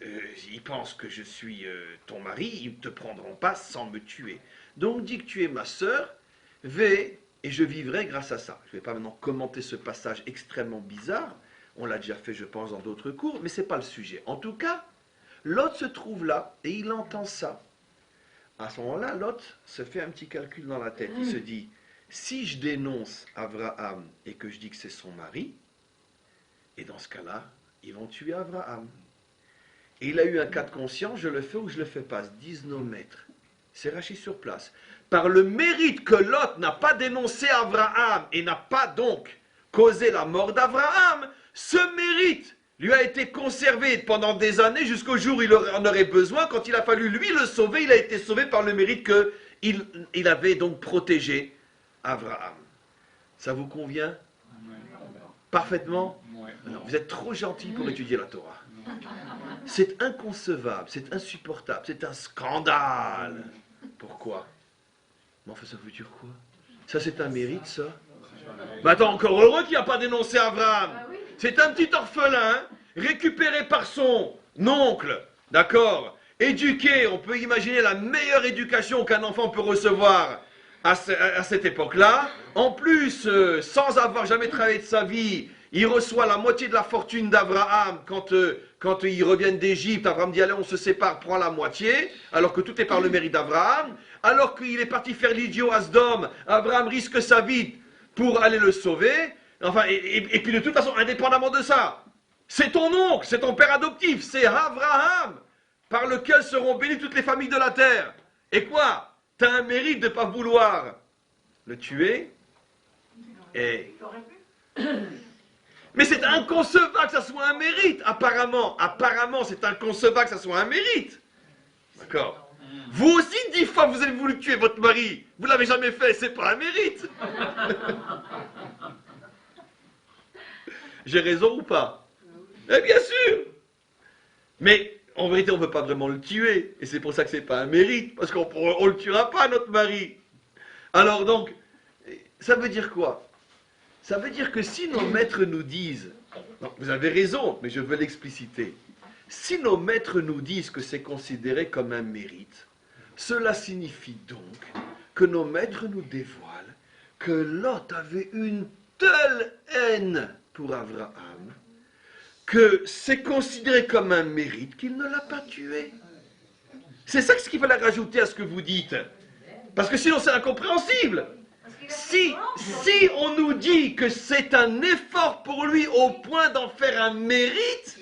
ils pensent que je suis ton mari, ils ne te prendront pas sans me tuer. Donc dis que tu es ma sœur, vais et je vivrai grâce à ça. Je ne vais pas maintenant commenter ce passage extrêmement bizarre. On l'a déjà fait, je pense, dans d'autres cours, mais ce n'est pas le sujet. En tout cas, Lot se trouve là et il entend ça. À ce moment-là, Lot se fait un petit calcul dans la tête. Il se dit, si je dénonce Abraham et que je dis que c'est son mari, et dans ce cas-là, ils vont tuer Abraham. Et il a eu un cas de conscience, je le fais ou je ne le fais pas, disent nos maîtres. C'est Rachi sur place. Par le mérite que Lot n'a pas dénoncé Abraham et n'a pas donc causé la mort d'Abraham, ce mérite lui a été conservé pendant des années jusqu'au jour où il en aurait besoin. Quand il a fallu lui le sauver, il a été sauvé par le mérite qu'il avait donc protégé Abraham. Ça vous convient? Parfaitement? Non, vous êtes trop gentil pour étudier la Torah. C'est inconcevable, c'est insupportable, c'est un scandale. Pourquoi? Mais enfin, ça veut dire quoi? Ça, c'est un mérite, ça? Mais attends, encore heureux qu'il n'a pas dénoncé Abraham. C'est un petit orphelin, récupéré par son oncle, d'accord? Éduqué, on peut imaginer la meilleure éducation qu'un enfant peut recevoir à cette époque-là. En plus, sans avoir jamais travaillé de sa vie, il reçoit la moitié de la fortune d'Abraham quand ils reviennent d'Égypte. Abraham dit, allez, on se sépare, prends la moitié, alors que tout est par le mérite d'Abraham. Alors qu'il est parti faire l'idiot à Sdom, Abraham risque sa vie pour aller le sauver. Enfin, et puis de toute façon, indépendamment de ça, c'est ton oncle, c'est ton père adoptif, c'est Abraham, par lequel seront bénies toutes les familles de la terre. Et quoi? Tu as un mérite de ne pas vouloir le tuer. Et... Mais c'est inconcevable que ça soit un mérite, apparemment. Apparemment, c'est inconcevable que ça soit un mérite. D'accord? Vous aussi, 10 fois, vous avez voulu tuer votre mari. Vous ne l'avez jamais fait, c'est pas un mérite. J'ai raison ou pas? Eh bien sûr. Mais en vérité, on ne veut pas vraiment le tuer. Et c'est pour ça que ce n'est pas un mérite. Parce qu'on ne le tuera pas, notre mari. Alors donc, ça veut dire quoi? Ça veut dire que si nos maîtres nous disent, non, vous avez raison, mais je veux l'expliciter. Si nos maîtres nous disent que c'est considéré comme un mérite, cela signifie donc que nos maîtres nous dévoilent que Lot avait une telle haine pour Abraham que c'est considéré comme un mérite qu'il ne l'a pas tué. C'est ça ce qu'il fallait rajouter à ce que vous dites. Parce que sinon c'est incompréhensible. Si on nous dit que c'est un effort pour lui au point d'en faire un mérite,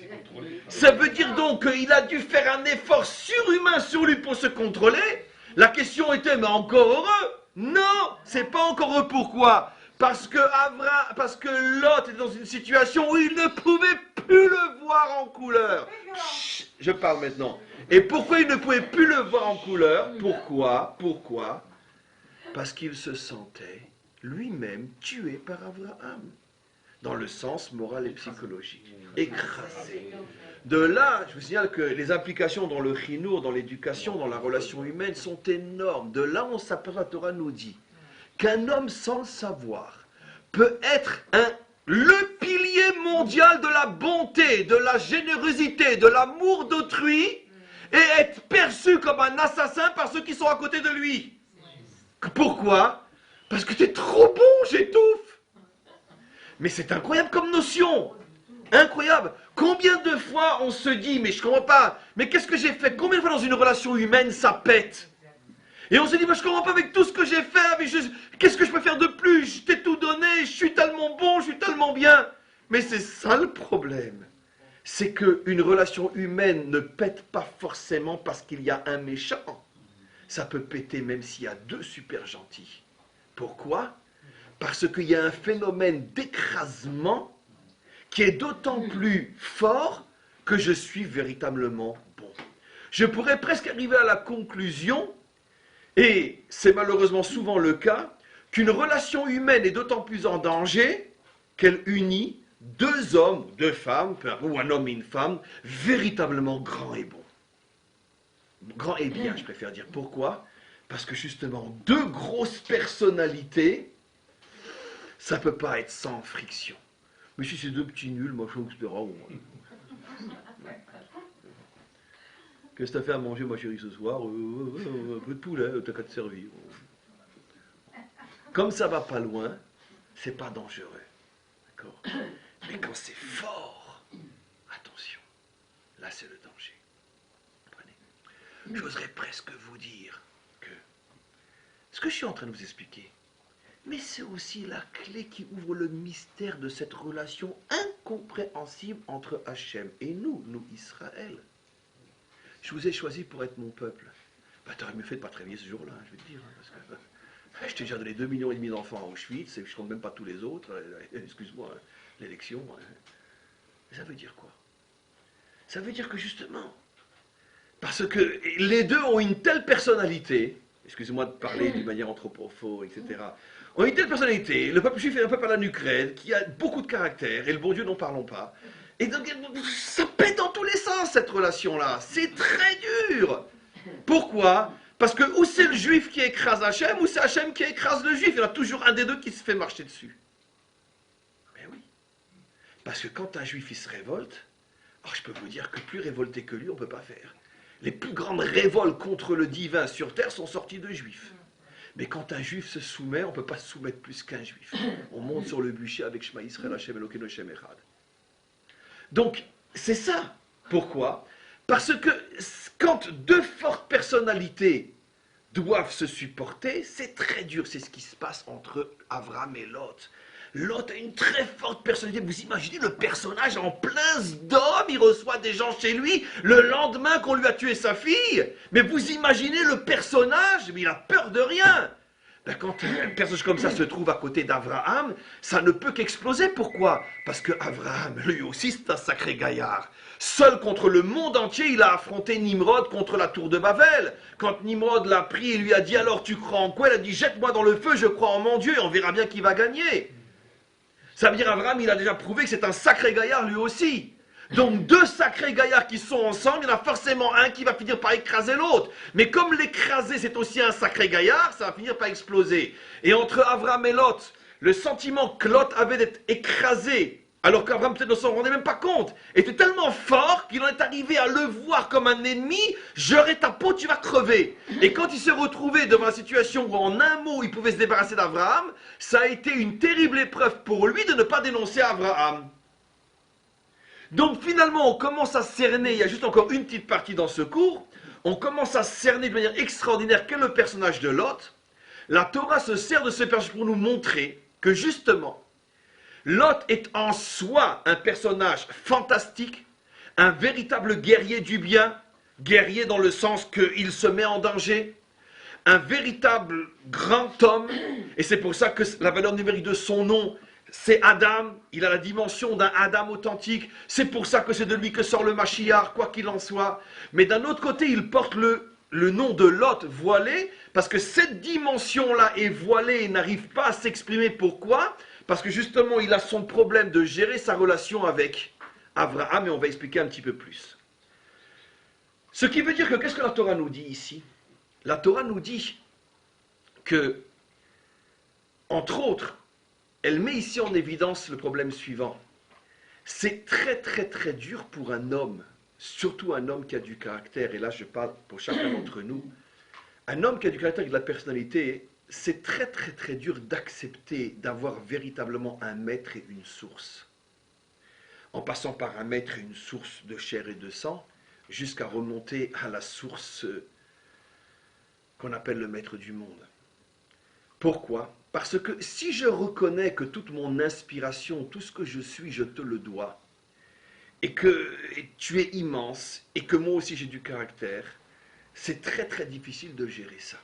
ça veut dire donc qu'il a dû faire un effort surhumain sur lui pour se contrôler. La question était, mais encore heureux? Non, c'est pas encore heureux. Pourquoi? Parce que Lot était dans une situation où il ne pouvait plus le voir en couleur. Chut, je parle maintenant. Et pourquoi il ne pouvait plus le voir en couleur? Pourquoi? Parce qu'il se sentait lui-même tué par Abraham. Dans le sens moral et psychologique. Écrasé. De là, je vous signale que les implications dans le chinour, dans l'éducation, dans la relation humaine sont énormes. De là, on s'aperçoit, la Torah nous dit qu'un homme sans le savoir peut être le pilier mondial de la bonté, de la générosité, de l'amour d'autrui et être perçu comme un assassin par ceux qui sont à côté de lui. Pourquoi? Parce que t'es trop bon, j'étouffe. Mais c'est incroyable comme notion. Incroyable. Combien de fois on se dit, mais je comprends pas, mais qu'est-ce que j'ai fait? Combien de fois dans une relation humaine ça pète? Et on se dit, moi je comprends pas avec tout ce que j'ai fait, mais qu'est-ce que je peux faire de plus? Je t'ai tout donné, je suis tellement bon, je suis tellement bien. Mais c'est ça le problème. C'est qu'une relation humaine ne pète pas forcément parce qu'il y a un méchant. Ça peut péter même s'il y a deux super gentils. Pourquoi? Parce qu'il y a un phénomène d'écrasement qui est d'autant plus fort que je suis véritablement bon. Je pourrais presque arriver à la conclusion, et c'est malheureusement souvent le cas, qu'une relation humaine est d'autant plus en danger qu'elle unit deux hommes, deux femmes, ou un homme et une femme, véritablement grands et bons. Grand et bien, je préfère dire. Pourquoi? Parce que justement, deux grosses personnalités, ça ne peut pas être sans friction. Mais si c'est deux petits nuls, machin, etc. Qu'est-ce que tu as fait à manger, ma chérie, ce soir? Un peu de poulet, t'as qu'à te servir. Comme ça va pas loin, c'est pas dangereux. D'accord? Mais quand c'est fort, attention, là c'est le danger. J'oserais presque vous dire que ce que je suis en train de vous expliquer, mais c'est aussi la clé qui ouvre le mystère de cette relation incompréhensible entre Hachem et nous Israël. Je vous ai choisi pour être mon peuple. Bah, t'aurais mieux fait de pas travailler ce jour-là, je vais te dire. Parce que je t'ai déjà donné 2,5 millions d'enfants à Auschwitz, et je ne compte même pas tous les autres. Excuse-moi, l'élection. Ça veut dire quoi? Ça veut dire que justement, parce que les deux ont une telle personnalité, excusez-moi de parler d'une manière anthropophobe, etc., ont une telle personnalité, le peuple juif est un peuple à la nucrède, qui a beaucoup de caractère, et le bon Dieu n'en parlons pas. Et donc, ça pète dans tous les sens, cette relation-là. C'est très dur. Pourquoi? Parce que ou c'est le juif qui écrase Hachem, ou c'est Hachem qui écrase le juif. Il y en a toujours un des deux qui se fait marcher dessus. Mais oui. Parce que quand un juif, il se révolte, alors je peux vous dire que plus révolté que lui, on ne peut pas faire. Les plus grandes révoltes contre le divin sur terre sont sorties de juifs. Mais quand un juif se soumet, on ne peut pas se soumettre plus qu'un juif. On monte sur le bûcher avec Shema Yisrael Hashem Elokeinu Hashem Echad. Donc, c'est ça. Pourquoi? Parce que quand deux fortes personnalités doivent se supporter, c'est très dur. C'est ce qui se passe entre Abraham et Lot. Lot a une très forte personnalité. Vous imaginez le personnage en plein Sdom, il reçoit des gens chez lui le lendemain qu'on lui a tué sa fille. Mais vous imaginez le personnage, mais il a peur de rien. Ben, quand un personnage comme ça se trouve à côté d'Abraham, ça ne peut qu'exploser. Pourquoi? Parce que Abraham, lui aussi, c'est un sacré gaillard. Seul contre le monde entier, il a affronté Nimrod contre la tour de Babel. Quand Nimrod l'a pris et lui a dit « Alors tu crois en quoi ?» Il a dit « Jette-moi dans le feu, je crois en mon Dieu et on verra bien qui va gagner. » Ça veut dire Abraham, il a déjà prouvé que c'est un sacré gaillard lui aussi. Donc deux sacrés gaillards qui sont ensemble, il y en a forcément un qui va finir par écraser l'autre. Mais comme l'écraser c'est aussi un sacré gaillard, ça va finir par exploser. Et entre Abraham et Lot, le sentiment que Lot avait d'être écrasé, alors qu'Abraham peut-être ne s'en rendait même pas compte, était tellement fort qu'il en est arrivé à le voir comme un ennemi. J'aurai ta peau, tu vas crever. Et quand il s'est retrouvé devant la situation où en un mot il pouvait se débarrasser d'Abraham, ça a été une terrible épreuve pour lui de ne pas dénoncer Abraham. Donc finalement on commence à cerner, il y a juste encore une petite partie dans ce cours, on commence à cerner de manière extraordinaire quel est le personnage de Lot. La Torah se sert de ce personnage pour nous montrer que justement, Lot est en soi un personnage fantastique, un véritable guerrier du bien, guerrier dans le sens qu'il se met en danger, un véritable grand homme, et c'est pour ça que la valeur numérique de son nom, c'est Adam, il a la dimension d'un Adam authentique, c'est pour ça que c'est de lui que sort le Mashiach, quoi qu'il en soit. Mais d'un autre côté, il porte le nom de Lot voilé, parce que cette dimension-là est voilée et n'arrive pas à s'exprimer. Pourquoi? Parce que justement, il a son problème de gérer sa relation avec Abraham, et on va expliquer un petit peu plus. Ce qui veut dire que, qu'est-ce que la Torah nous dit ici? La Torah nous dit que, entre autres, elle met ici en évidence le problème suivant. C'est très très très dur pour un homme, surtout un homme qui a du caractère, et là je parle pour chacun d'entre nous, un homme qui a du caractère et de la personnalité, c'est très très très dur d'accepter d'avoir véritablement un maître et une source. En passant par un maître et une source de chair et de sang, jusqu'à remonter à la source qu'on appelle le maître du monde. Pourquoi? Parce que si je reconnais que toute mon inspiration, tout ce que je suis, je te le dois, et que tu es immense, et que moi aussi j'ai du caractère, c'est très très difficile de gérer ça.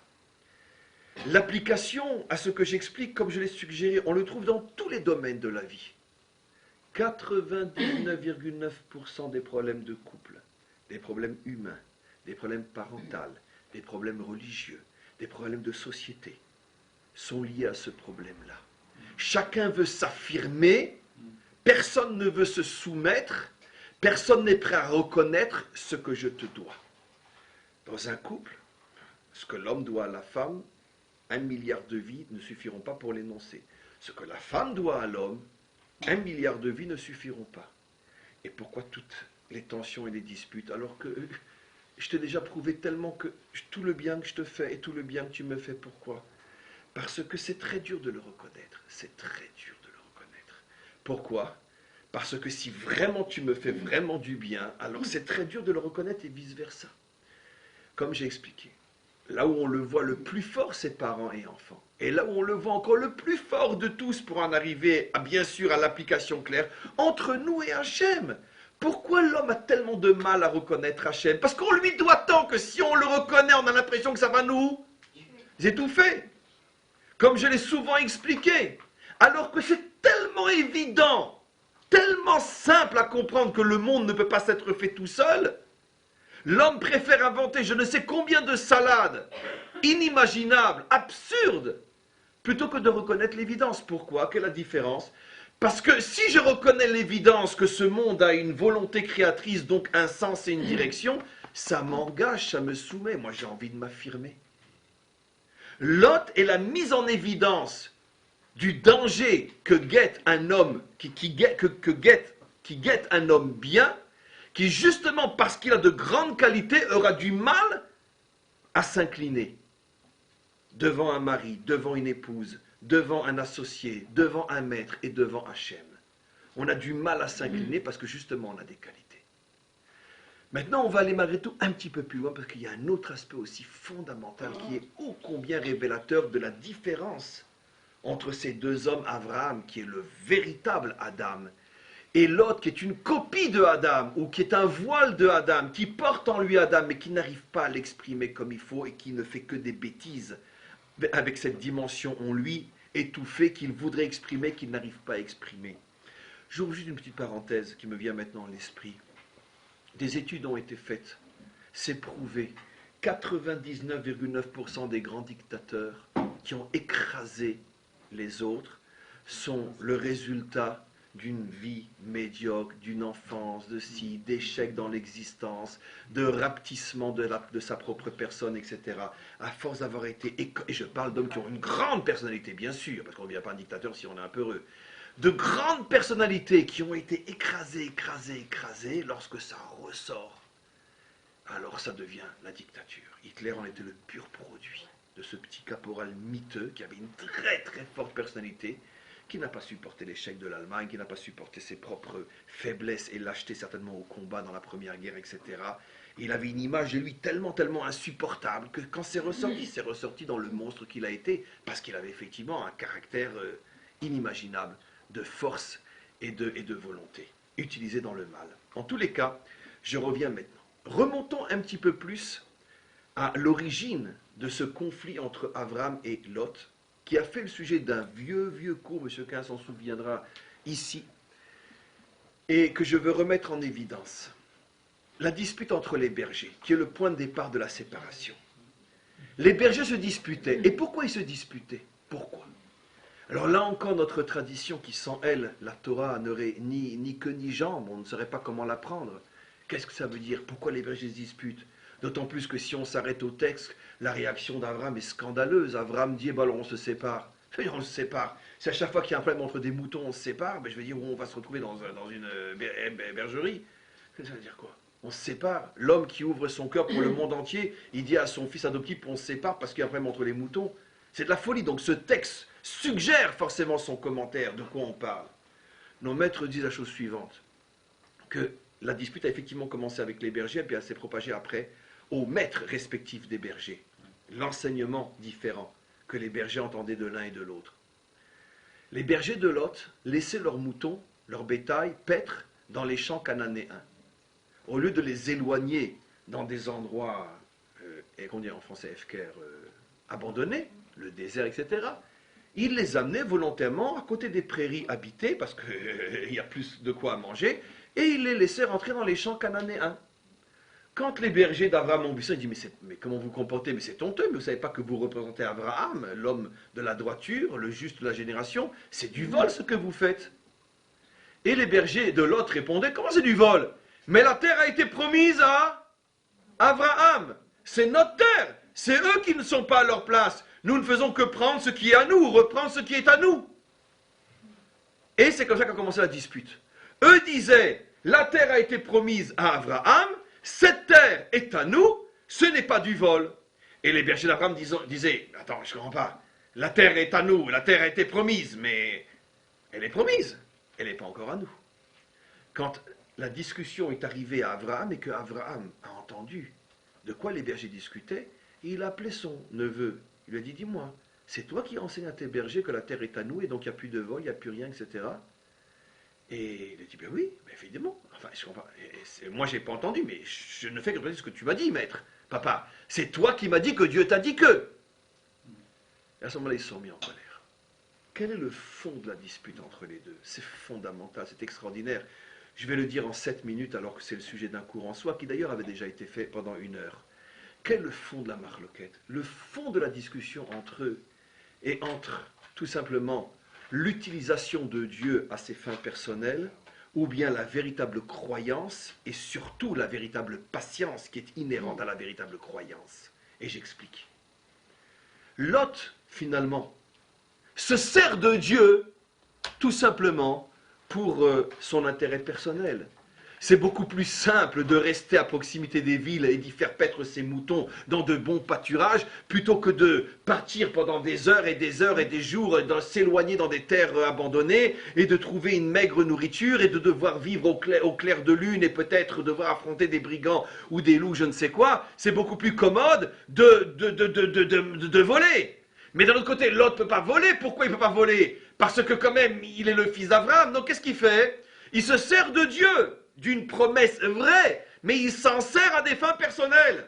L'application à ce que j'explique, comme je l'ai suggéré, on le trouve dans tous les domaines de la vie. 99,9% des problèmes de couple, des problèmes humains, des problèmes parentaux, des problèmes religieux, des problèmes de société, sont liés à ce problème-là. Chacun veut s'affirmer, personne ne veut se soumettre, personne n'est prêt à reconnaître ce que je te dois. Dans un couple, ce que l'homme doit à la femme, 1 milliard de vies ne suffiront pas pour l'énoncer. Ce que la femme doit à l'homme, 1 milliard de vies ne suffiront pas. Et pourquoi toutes les tensions et les disputes, alors que je t'ai déjà prouvé tellement que tout le bien que je te fais et tout le bien que tu me fais, pourquoi? Parce que c'est très dur de le reconnaître. C'est très dur de le reconnaître. Pourquoi? Parce que si vraiment tu me fais vraiment du bien, alors c'est très dur de le reconnaître et vice-versa. Comme j'ai expliqué, là où on le voit le plus fort, c'est parents et enfants. Et là où on le voit encore le plus fort de tous pour en arriver, bien sûr, à l'application claire, entre nous et Hachem. Pourquoi l'homme a tellement de mal à reconnaître Hachem? Parce qu'on lui doit tant que si on le reconnaît, on a l'impression que ça va nous étouffer. Comme je l'ai souvent expliqué, alors que c'est tellement évident, tellement simple à comprendre que le monde ne peut pas s'être fait tout seul, l'homme préfère inventer je ne sais combien de salades inimaginables, absurdes, plutôt que de reconnaître l'évidence. Pourquoi? Quelle est la différence? Parce que si je reconnais l'évidence que ce monde a une volonté créatrice, donc un sens et une direction, ça m'engage, ça me soumet. Moi, j'ai envie de m'affirmer. Lot est la mise en évidence du danger que guette un homme, qui guette un homme bien, qui justement parce qu'il a de grandes qualités aura du mal à s'incliner devant un mari, devant une épouse, devant un associé, devant un maître et devant Hachem. On a du mal à s'incliner parce que justement on a des qualités. Maintenant, on va aller malgré tout un petit peu plus loin parce qu'il y a un autre aspect aussi fondamental qui est ô combien révélateur de la différence entre ces deux hommes, Abraham, qui est le véritable Adam, et l'autre qui est une copie de Adam, ou qui est un voile de Adam, qui porte en lui Adam, mais qui n'arrive pas à l'exprimer comme il faut et qui ne fait que des bêtises avec cette dimension en lui étouffée qu'il voudrait exprimer, qu'il n'arrive pas à exprimer. J'ouvre juste une petite parenthèse qui me vient maintenant à l'esprit. Des études ont été faites, c'est prouvé, 99,9% des grands dictateurs qui ont écrasé les autres sont le résultat d'une vie médiocre, d'une enfance, d'échecs dans l'existence, de rapetissement de sa propre personne, etc. À force d'avoir été, et je parle d'hommes qui ont une grande personnalité, bien sûr, parce qu'on ne devient pas un dictateur si on est un peu heureux, de grandes personnalités qui ont été écrasées, lorsque ça ressort, alors ça devient la dictature. Hitler en était le pur produit de ce petit caporal miteux qui avait une très très forte personnalité, qui n'a pas supporté l'échec de l'Allemagne, qui n'a pas supporté ses propres faiblesses et lâcheté certainement au combat dans la Première Guerre, etc. Et il avait une image de lui tellement insupportable que quand c'est ressorti dans le monstre qu'il a été, parce qu'il avait effectivement un caractère inimaginable de force et de volonté, utilisé dans le mal. En tous les cas, je reviens maintenant. Remontons un petit peu plus à l'origine de ce conflit entre Avram et Lot, qui a fait le sujet d'un vieux cours, M. Quin s'en souviendra ici, et que je veux remettre en évidence. La dispute entre les bergers, qui est le point de départ de la séparation. Les bergers se disputaient. Et pourquoi ils se disputaient? Pourquoi? Alors là encore, notre tradition qui, sans elle, la Torah n'aurait ni queue ni jambe, on ne saurait pas comment l'apprendre. Qu'est-ce que ça veut dire? Pourquoi les bergers se disputent? D'autant plus que si on s'arrête au texte, la réaction d'Avram est scandaleuse. Avram dit, alors on se sépare. On se sépare. Si à chaque fois qu'il y a un problème entre des moutons, on se sépare, je vais dire, on va se retrouver dans une bergerie. Ça veut dire quoi? On se sépare. L'homme qui ouvre son cœur pour le monde entier, il dit à son fils adoptif, on se sépare parce qu'il y a un problème entre les moutons. C'est de la folie. Donc ce texte suggère forcément son commentaire. De quoi on parle? Nos maîtres disent la chose suivante, que la dispute a effectivement commencé avec les bergers, et puis elle s'est propagée après aux maîtres respectifs des bergers. L'enseignement différent que les bergers entendaient de l'un et de l'autre. Les bergers de Lot laissaient leurs moutons, leur bétail, paître dans les champs cananéens. Au lieu de les éloigner dans des endroits, et qu'on dit en français abandonnés, le désert, etc., ils les amenaient volontairement à côté des prairies habitées, parce qu'il y a plus de quoi à manger, et ils les laissaient rentrer dans les champs cananéens. Quand les bergers d'Abraham ont vu ça, ils disent, mais comment vous comportez? Mais c'est honteux, mais vous ne savez pas que vous représentez Abraham, l'homme de la droiture, le juste de la génération, c'est du vol ce que vous faites. Et les bergers de Lot répondaient, comment c'est du vol? Mais la terre a été promise à Abraham, c'est notre terre, c'est eux qui ne sont pas à leur place. Nous ne faisons que prendre ce qui est à nous, reprendre ce qui est à nous. Et c'est comme ça qu'a commencé la dispute. Eux disaient, la terre a été promise à Abraham, cette terre est à nous, ce n'est pas du vol. Et les bergers d'Abraham disaient, attends, je ne comprends pas, la terre est à nous, la terre a été promise, mais elle est promise, elle n'est pas encore à nous. Quand la discussion est arrivée à Abraham et que Abraham a entendu de quoi les bergers discutaient, il a appelé son neveu. Il lui a dit, dis-moi, c'est toi qui enseignes à tes bergers que la terre est à nous et donc il n'y a plus de vol, il n'y a plus rien, etc. Et il a dit, ben oui, ben évidemment. Enfin, je comprends. Moi, je n'ai pas entendu, mais je ne fais que répéter ce que tu m'as dit, maître. Papa, c'est toi qui m'as dit que Dieu t'a dit que. Et à ce moment-là, ils se sont mis en colère. Quel est le fond de la dispute entre les deux? C'est fondamental, c'est extraordinaire. Je vais le dire en 7 minutes, alors que c'est le sujet d'un cours en soi, qui d'ailleurs avait déjà été fait pendant 1 heure. Quel est le fond de la marloquette? Le fond de la discussion entre eux et entre, tout simplement, l'utilisation de Dieu à ses fins personnelles, ou bien la véritable croyance, et surtout la véritable patience qui est inhérente à la véritable croyance. Et j'explique. Lot, finalement, se sert de Dieu, tout simplement, pour son intérêt personnel. C'est beaucoup plus simple de rester à proximité des villes et d'y faire paître ses moutons dans de bons pâturages, plutôt que de partir pendant des heures et des jours, s'éloigner dans des terres abandonnées et de trouver une maigre nourriture et de devoir vivre au clair de lune et peut-être devoir affronter des brigands ou des loups, je ne sais quoi. C'est beaucoup plus commode de voler. Mais d'un autre côté, Lot ne peut pas voler. Pourquoi il ne peut pas voler? Parce que quand même, il est le fils d'Abraham. Donc qu'est-ce qu'il fait? Il se sert de Dieu, d'une promesse vraie, mais il s'en sert à des fins personnelles.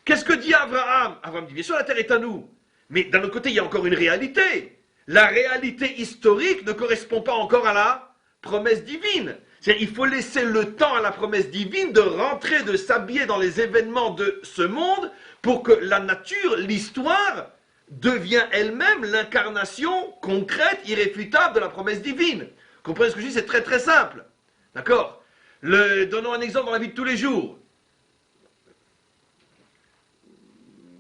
Qu'est-ce que dit Abraham? Abraham dit, bien sûr, la terre est à nous. Mais d'un autre côté, il y a encore une réalité. La réalité historique ne correspond pas encore à la promesse divine. C'est-à-dire, il faut laisser le temps à la promesse divine de rentrer, de s'habiller dans les événements de ce monde pour que la nature, l'histoire, devient elle-même l'incarnation concrète, irréfutable de la promesse divine. Vous comprenez ce que je dis? C'est très très simple. D'accord? Donnons un exemple dans la vie de tous les jours.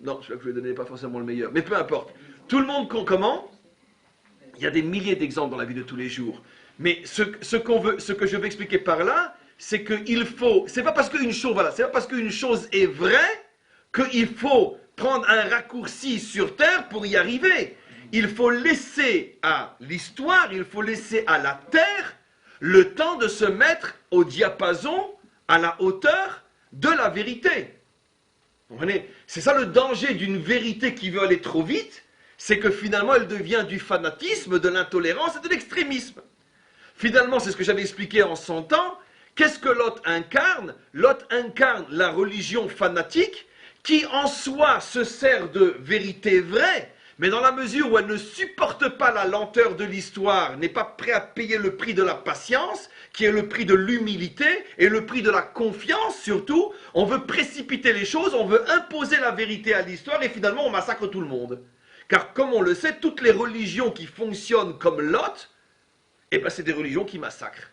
Non, celui-là que je vais donner n'est pas forcément le meilleur, mais peu importe. Tout le monde comment? Il y a des milliers d'exemples dans la vie de tous les jours. Mais ce que je veux expliquer par là, c'est qu'il faut, c'est pas parce qu'une chose, voilà, c'est pas parce qu'une chose est vraie qu'il faut prendre un raccourci sur terre pour y arriver. Il faut laisser à l'histoire, il faut laisser à la terre le temps de se mettre au diapason, à la hauteur de la vérité. Vous comprenez? C'est ça le danger d'une vérité qui veut aller trop vite, c'est que finalement elle devient du fanatisme, de l'intolérance et de l'extrémisme. Finalement, c'est ce que j'avais expliqué en son temps. Qu'est-ce que Lot incarne? Lot incarne la religion fanatique qui en soi se sert de vérité vraie, mais dans la mesure où elle ne supporte pas la lenteur de l'histoire, n'est pas prêt à payer le prix de la patience, qui est le prix de l'humilité et le prix de la confiance surtout, on veut précipiter les choses, on veut imposer la vérité à l'histoire et finalement on massacre tout le monde. Car comme on le sait, toutes les religions qui fonctionnent comme Lot, eh ben, c'est des religions qui massacrent.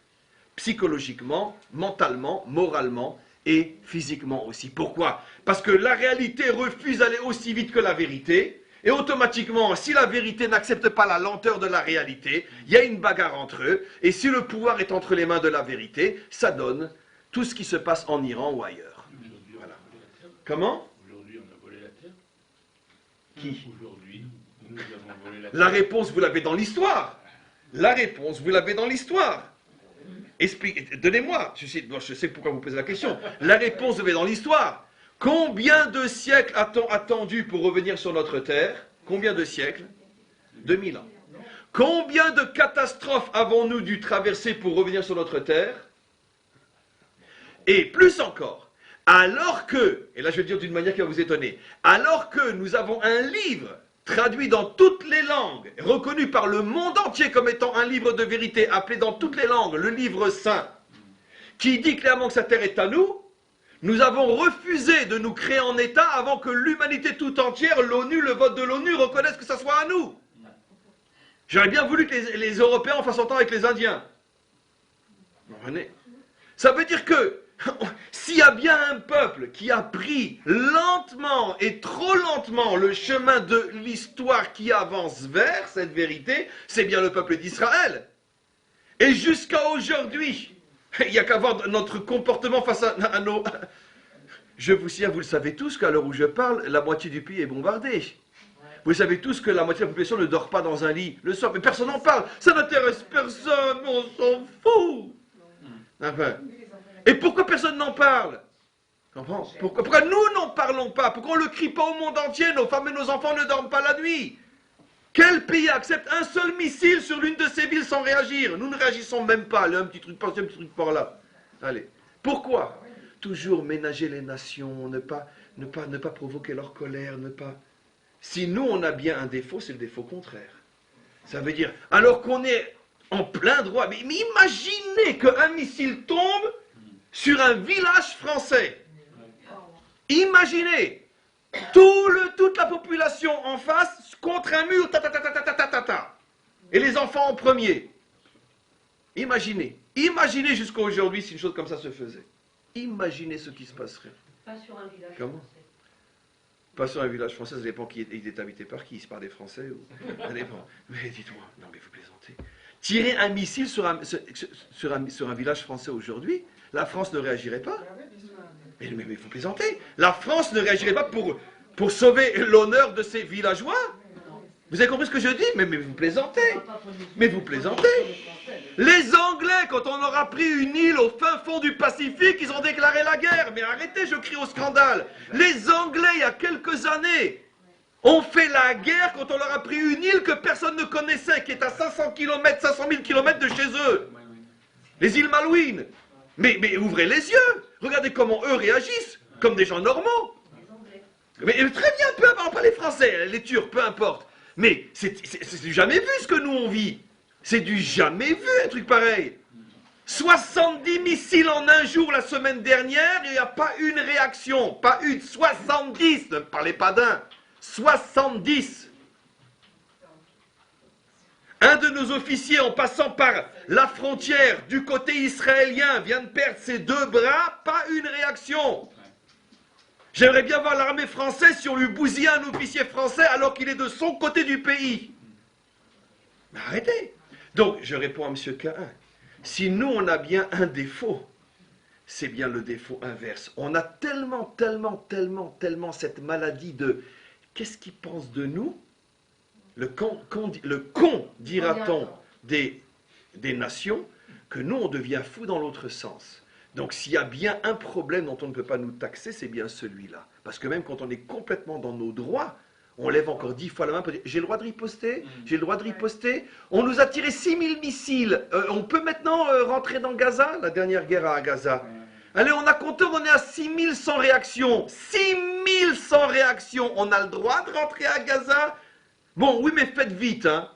Psychologiquement, mentalement, moralement et physiquement aussi. Pourquoi? Parce que la réalité refuse d'aller aussi vite que la vérité. Et automatiquement, si la vérité n'accepte pas la lenteur de la réalité, il y a une bagarre entre eux. Et si le pouvoir est entre les mains de la vérité, ça donne tout ce qui se passe en Iran ou ailleurs. Voilà. Comment? Aujourd'hui, on a volé la terre. Qui? Aujourd'hui, nous avons volé la terre. La réponse, vous l'avez dans l'histoire. La réponse, vous l'avez dans l'histoire. Donnez-moi, je sais pourquoi vous posez la question. La réponse, vous l'avez dans l'histoire. Combien de siècles a-t-on attendu pour revenir sur notre terre? Combien de siècles? 2000 ans. Combien de catastrophes avons-nous dû traverser pour revenir sur notre terre? Et plus encore, alors que, et là je vais le dire d'une manière qui va vous étonner, alors que nous avons un livre traduit dans toutes les langues, reconnu par le monde entier comme étant un livre de vérité, appelé dans toutes les langues le livre saint, qui dit clairement que sa terre est à nous, nous avons refusé de nous créer en État avant que l'humanité tout entière, l'ONU, le vote de l'ONU, reconnaisse que ça soit à nous. J'aurais bien voulu que les Européens fassent entendre avec les Indiens. Ça veut dire que s'il y a bien un peuple qui a pris lentement et trop lentement le chemin de l'histoire qui avance vers cette vérité, c'est bien le peuple d'Israël. Et jusqu'à aujourd'hui, il n'y a qu'à voir notre comportement face à nos... Je vous signale, vous le savez tous, qu'à l'heure où je parle, la moitié du pays est bombardée. Vous savez tous que la moitié de la population ne dort pas dans un lit le soir, mais personne n'en parle. Ça n'intéresse personne, on s'en fout. Enfin. Et pourquoi personne n'en parle? Pourquoi nous n'en parlons pas? Pourquoi on ne le crie pas au monde entier? Nos femmes et nos enfants ne dorment pas la nuit. Quel pays accepte un seul missile sur l'une de ces villes sans réagir? Nous ne réagissons même pas. Allez, un petit truc par-ci, un petit truc par-là. Allez. Pourquoi? Toujours ménager les nations, ne pas provoquer leur colère, ne pas... Si nous, on a bien un défaut, c'est le défaut contraire. Ça veut dire, alors qu'on est en plein droit, mais imaginez qu'un missile tombe sur un village français. Imaginez toute la population en face contre un mur, et les enfants en premier. Imaginez jusqu'à aujourd'hui si une chose comme ça se faisait. Imaginez ce qui se passerait. Pas sur un village Comment? français. Pas sur un village français, ça dépend qui il est habité par qui, par des Français ou... Ça dépend. Mais dites-moi, non mais vous plaisantez. Tirer un missile sur un village français aujourd'hui, la France ne réagirait pas. Mais vous plaisantez. La France ne réagirait pas pour sauver l'honneur de ses villageois. Vous avez compris ce que je dis? Mais vous plaisantez. Mais vous plaisantez. Les Anglais, quand on leur a pris une île au fin fond du Pacifique, ils ont déclaré la guerre. Mais arrêtez, je crie au scandale. Les Anglais, il y a quelques années, ont fait la guerre quand on leur a pris une île que personne ne connaissait, qui est à 500 000 km de chez eux. Les îles Malouines. Mais ouvrez les yeux. Regardez comment eux réagissent, comme des gens normaux. Mais très bien, peu importe, pas les Français, les Turcs, peu importe. Mais c'est du jamais vu ce que nous on vit. C'est du jamais vu un truc pareil. 70 missiles en un jour la semaine dernière, il n'y a pas une réaction. Pas une, 70, ne parlez pas d'un. 70. Un de nos officiers, en passant par la frontière du côté israélien, vient de perdre ses 2 bras, pas une réaction. J'aimerais bien voir l'armée française si on lui bousillait un officier français alors qu'il est de son côté du pays. Mais arrêtez. Donc, je réponds à M. Cahin. Si nous, on a bien un défaut, c'est bien le défaut inverse. On a tellement cette maladie de « qu'est-ce qu'il pense de nous ?» Le con, dira-t-on, des nations, que nous, on devient fou dans l'autre sens. Donc s'il y a bien un problème dont on ne peut pas nous taxer, c'est bien celui-là. Parce que même quand on est complètement dans nos droits, on lève encore 10 fois la main pour dire « j'ai le droit de riposter, j'ai le droit de riposter ». On nous a tiré 6000 missiles. On peut maintenant rentrer dans Gaza, la dernière guerre à Gaza. Allez, on a compté, on est à 6100 réactions. 6100 réactions. On a le droit de rentrer à Gaza? Bon, oui, mais faites vite, hein.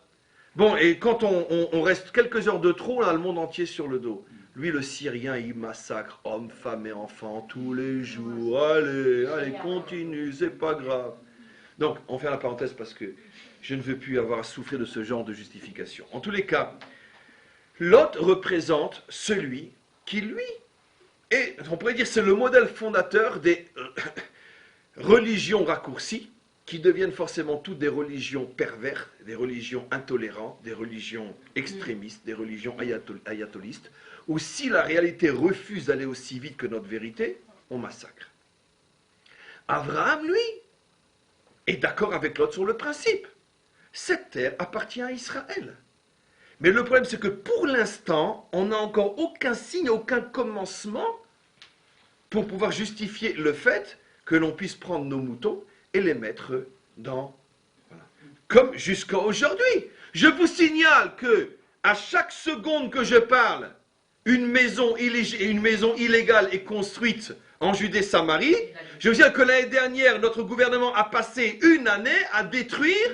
Bon, et quand on reste quelques heures de trop, on a le monde entier sur le dos. Lui, le Syrien, il massacre hommes, femmes et enfants tous les jours. Allez, allez, continue, c'est pas grave. Donc, on fait la parenthèse parce que je ne veux plus avoir à souffrir de ce genre de justification. En tous les cas, Lot représente celui qui, lui, est, on pourrait dire, c'est le modèle fondateur des religions raccourcies, qui deviennent forcément toutes des religions perverses, des religions intolérantes, des religions extrémistes, des religions ayatolistes, où si la réalité refuse d'aller aussi vite que notre vérité, on massacre. Abraham, lui, est d'accord avec Lot sur le principe. Cette terre appartient à Israël. Mais le problème, c'est que pour l'instant, on n'a encore aucun signe, aucun commencement pour pouvoir justifier le fait que l'on puisse prendre nos moutons et les mettre dans... Voilà. Comme jusqu'à aujourd'hui. Je vous signale que à chaque seconde que je parle, une maison illégale est construite en Judée-Samarie. Je veux dire que l'année dernière, notre gouvernement a passé une année à détruire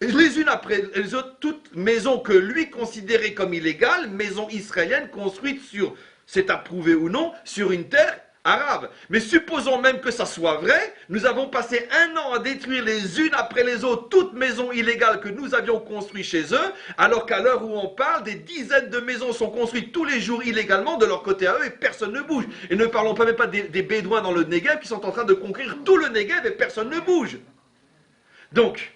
les unes après les autres toutes maisons que lui considérait comme illégales, maisons israéliennes construites sur, c'est approuvé ou non, sur une terre arabe. Mais supposons même que ça soit vrai, nous avons passé un an à détruire les unes après les autres toutes maisons illégales que nous avions construites chez eux, alors qu'à l'heure où on parle, des dizaines de maisons sont construites tous les jours illégalement de leur côté à eux et personne ne bouge. Et ne parlons pas même pas des Bédouins dans le Negev qui sont en train de conquérir tout le Negev et personne ne bouge. Donc,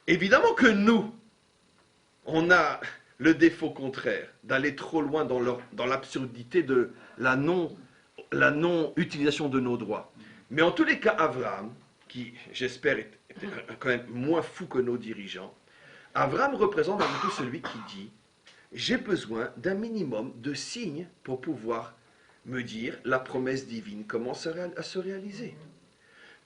évidemment que nous, on a le défaut contraire d'aller trop loin dans l'absurdité de la non-utilisation de nos droits. Mais en tous les cas, Abraham, qui j'espère est quand même moins fou que nos dirigeants, Abraham représente avant tout celui qui dit « J'ai besoin d'un minimum de signes pour pouvoir me dire la promesse divine commence à se réaliser. »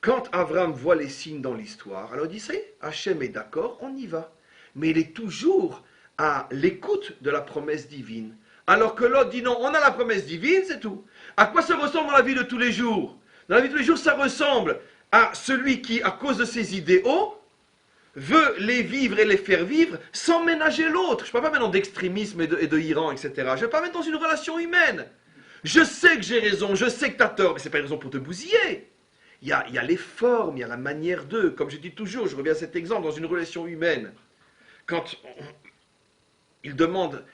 Quand Abraham voit les signes dans l'histoire, alors il dit « C'est, Hachem est d'accord, on y va. » Mais il est toujours à l'écoute de la promesse divine. Alors que l'autre dit non, on a la promesse divine, c'est tout. À quoi ça ressemble dans la vie de tous les jours? Dans la vie de tous les jours, ça ressemble à celui qui, à cause de ses idéaux, veut les vivre et les faire vivre sans ménager l'autre. Je ne parle pas maintenant d'extrémisme et de Iran, etc. Je parle maintenant dans une relation humaine. Je sais que j'ai raison, je sais que tu as tort, mais ce n'est pas une raison pour te bousiller. Il y a les formes, il y a la manière d'eux. Comme je dis toujours, je reviens à cet exemple, dans une relation humaine, quand il demande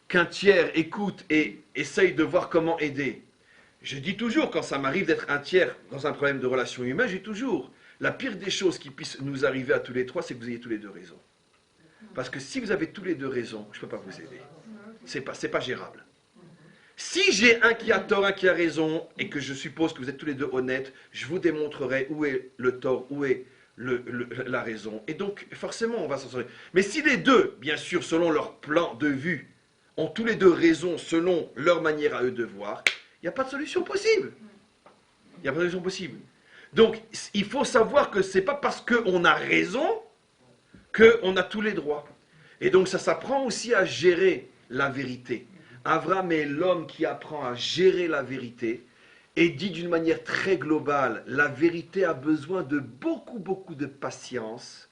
qu'un tiers écoute et essaye de voir comment aider. Je dis toujours, quand ça m'arrive d'être un tiers dans un problème de relation humaine, je dis toujours, la pire des choses qui puissent nous arriver à tous les trois, c'est que vous ayez tous les deux raison. Parce que si vous avez tous les deux raison, je ne peux pas vous aider. C'est pas gérable. Si j'ai un qui a tort, un qui a raison, et que je suppose que vous êtes tous les deux honnêtes, je vous démontrerai où est le tort, où est la raison. Et donc, forcément, on va s'en sortir. Mais si les deux, bien sûr, selon leur plan de vue, ont tous les deux raison selon leur manière à eux de voir, il n'y a pas de solution possible. Il n'y a pas de solution possible. Donc, il faut savoir que ce n'est pas parce qu'on a raison qu'on a tous les droits. Et donc, ça s'apprend aussi à gérer la vérité. Abraham est l'homme qui apprend à gérer la vérité et dit d'une manière très globale, la vérité a besoin de beaucoup de patience.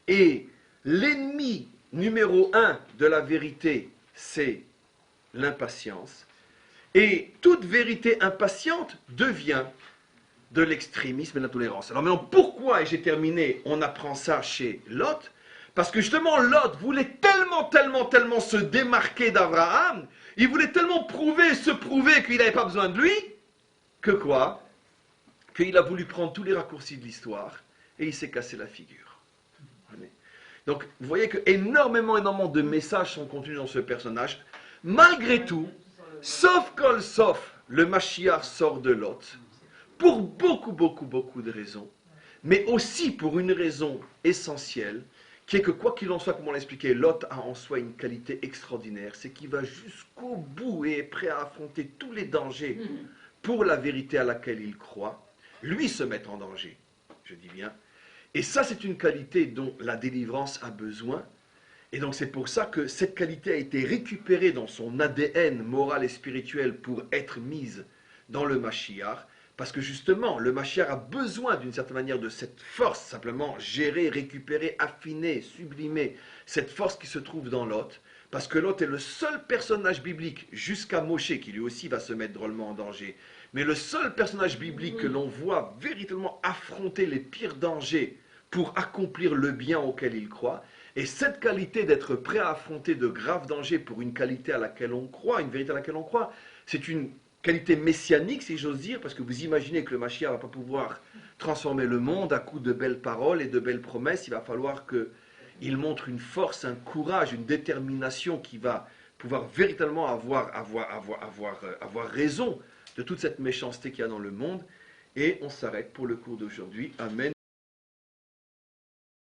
Et l'ennemi numéro 1 de la vérité, c'est l'impatience. Et toute vérité impatiente devient de l'extrémisme et de l'intolérance. Alors maintenant, pourquoi, et j'ai terminé, on apprend ça chez Lot? Parce que justement, Lot voulait tellement se démarquer d'Abraham, il voulait tellement se prouver qu'il n'avait pas besoin de lui, que quoi? Qu'il a voulu prendre tous les raccourcis de l'histoire, et il s'est cassé la figure. Donc, vous voyez que énormément de messages sont contenus dans ce personnage. Malgré tout, sauf le Mashiach sort de Lot, pour beaucoup de raisons, mais aussi pour une raison essentielle, qui est que quoi qu'il en soit, comme on l'a expliqué, Lot a en soi une qualité extraordinaire, c'est qu'il va jusqu'au bout et est prêt à affronter tous les dangers pour la vérité à laquelle il croit, lui se met en danger, je dis bien. Et ça, c'est une qualité dont la délivrance a besoin. Et donc, c'est pour ça que cette qualité a été récupérée dans son ADN moral et spirituel pour être mise dans le Mashiach, parce que justement, le Mashiach a besoin d'une certaine manière de cette force, simplement gérer, récupérer, affiner, sublimer, cette force qui se trouve dans Lot, parce que Lot est le seul personnage biblique, jusqu'à Moshe, qui lui aussi va se mettre drôlement en danger, mais le seul personnage biblique que l'on voit véritablement affronter les pires dangers pour accomplir le bien auquel il croit. Et cette qualité d'être prêt à affronter de graves dangers pour une qualité à laquelle on croit, une vérité à laquelle on croit, c'est une qualité messianique, si j'ose dire, parce que vous imaginez que le Mashiach ne va pas pouvoir transformer le monde à coups de belles paroles et de belles promesses. Il va falloir qu'il montre une force, un courage, une détermination qui va pouvoir véritablement avoir raison de toute cette méchanceté qu'il y a dans le monde. Et on s'arrête pour le cours d'aujourd'hui. Amen.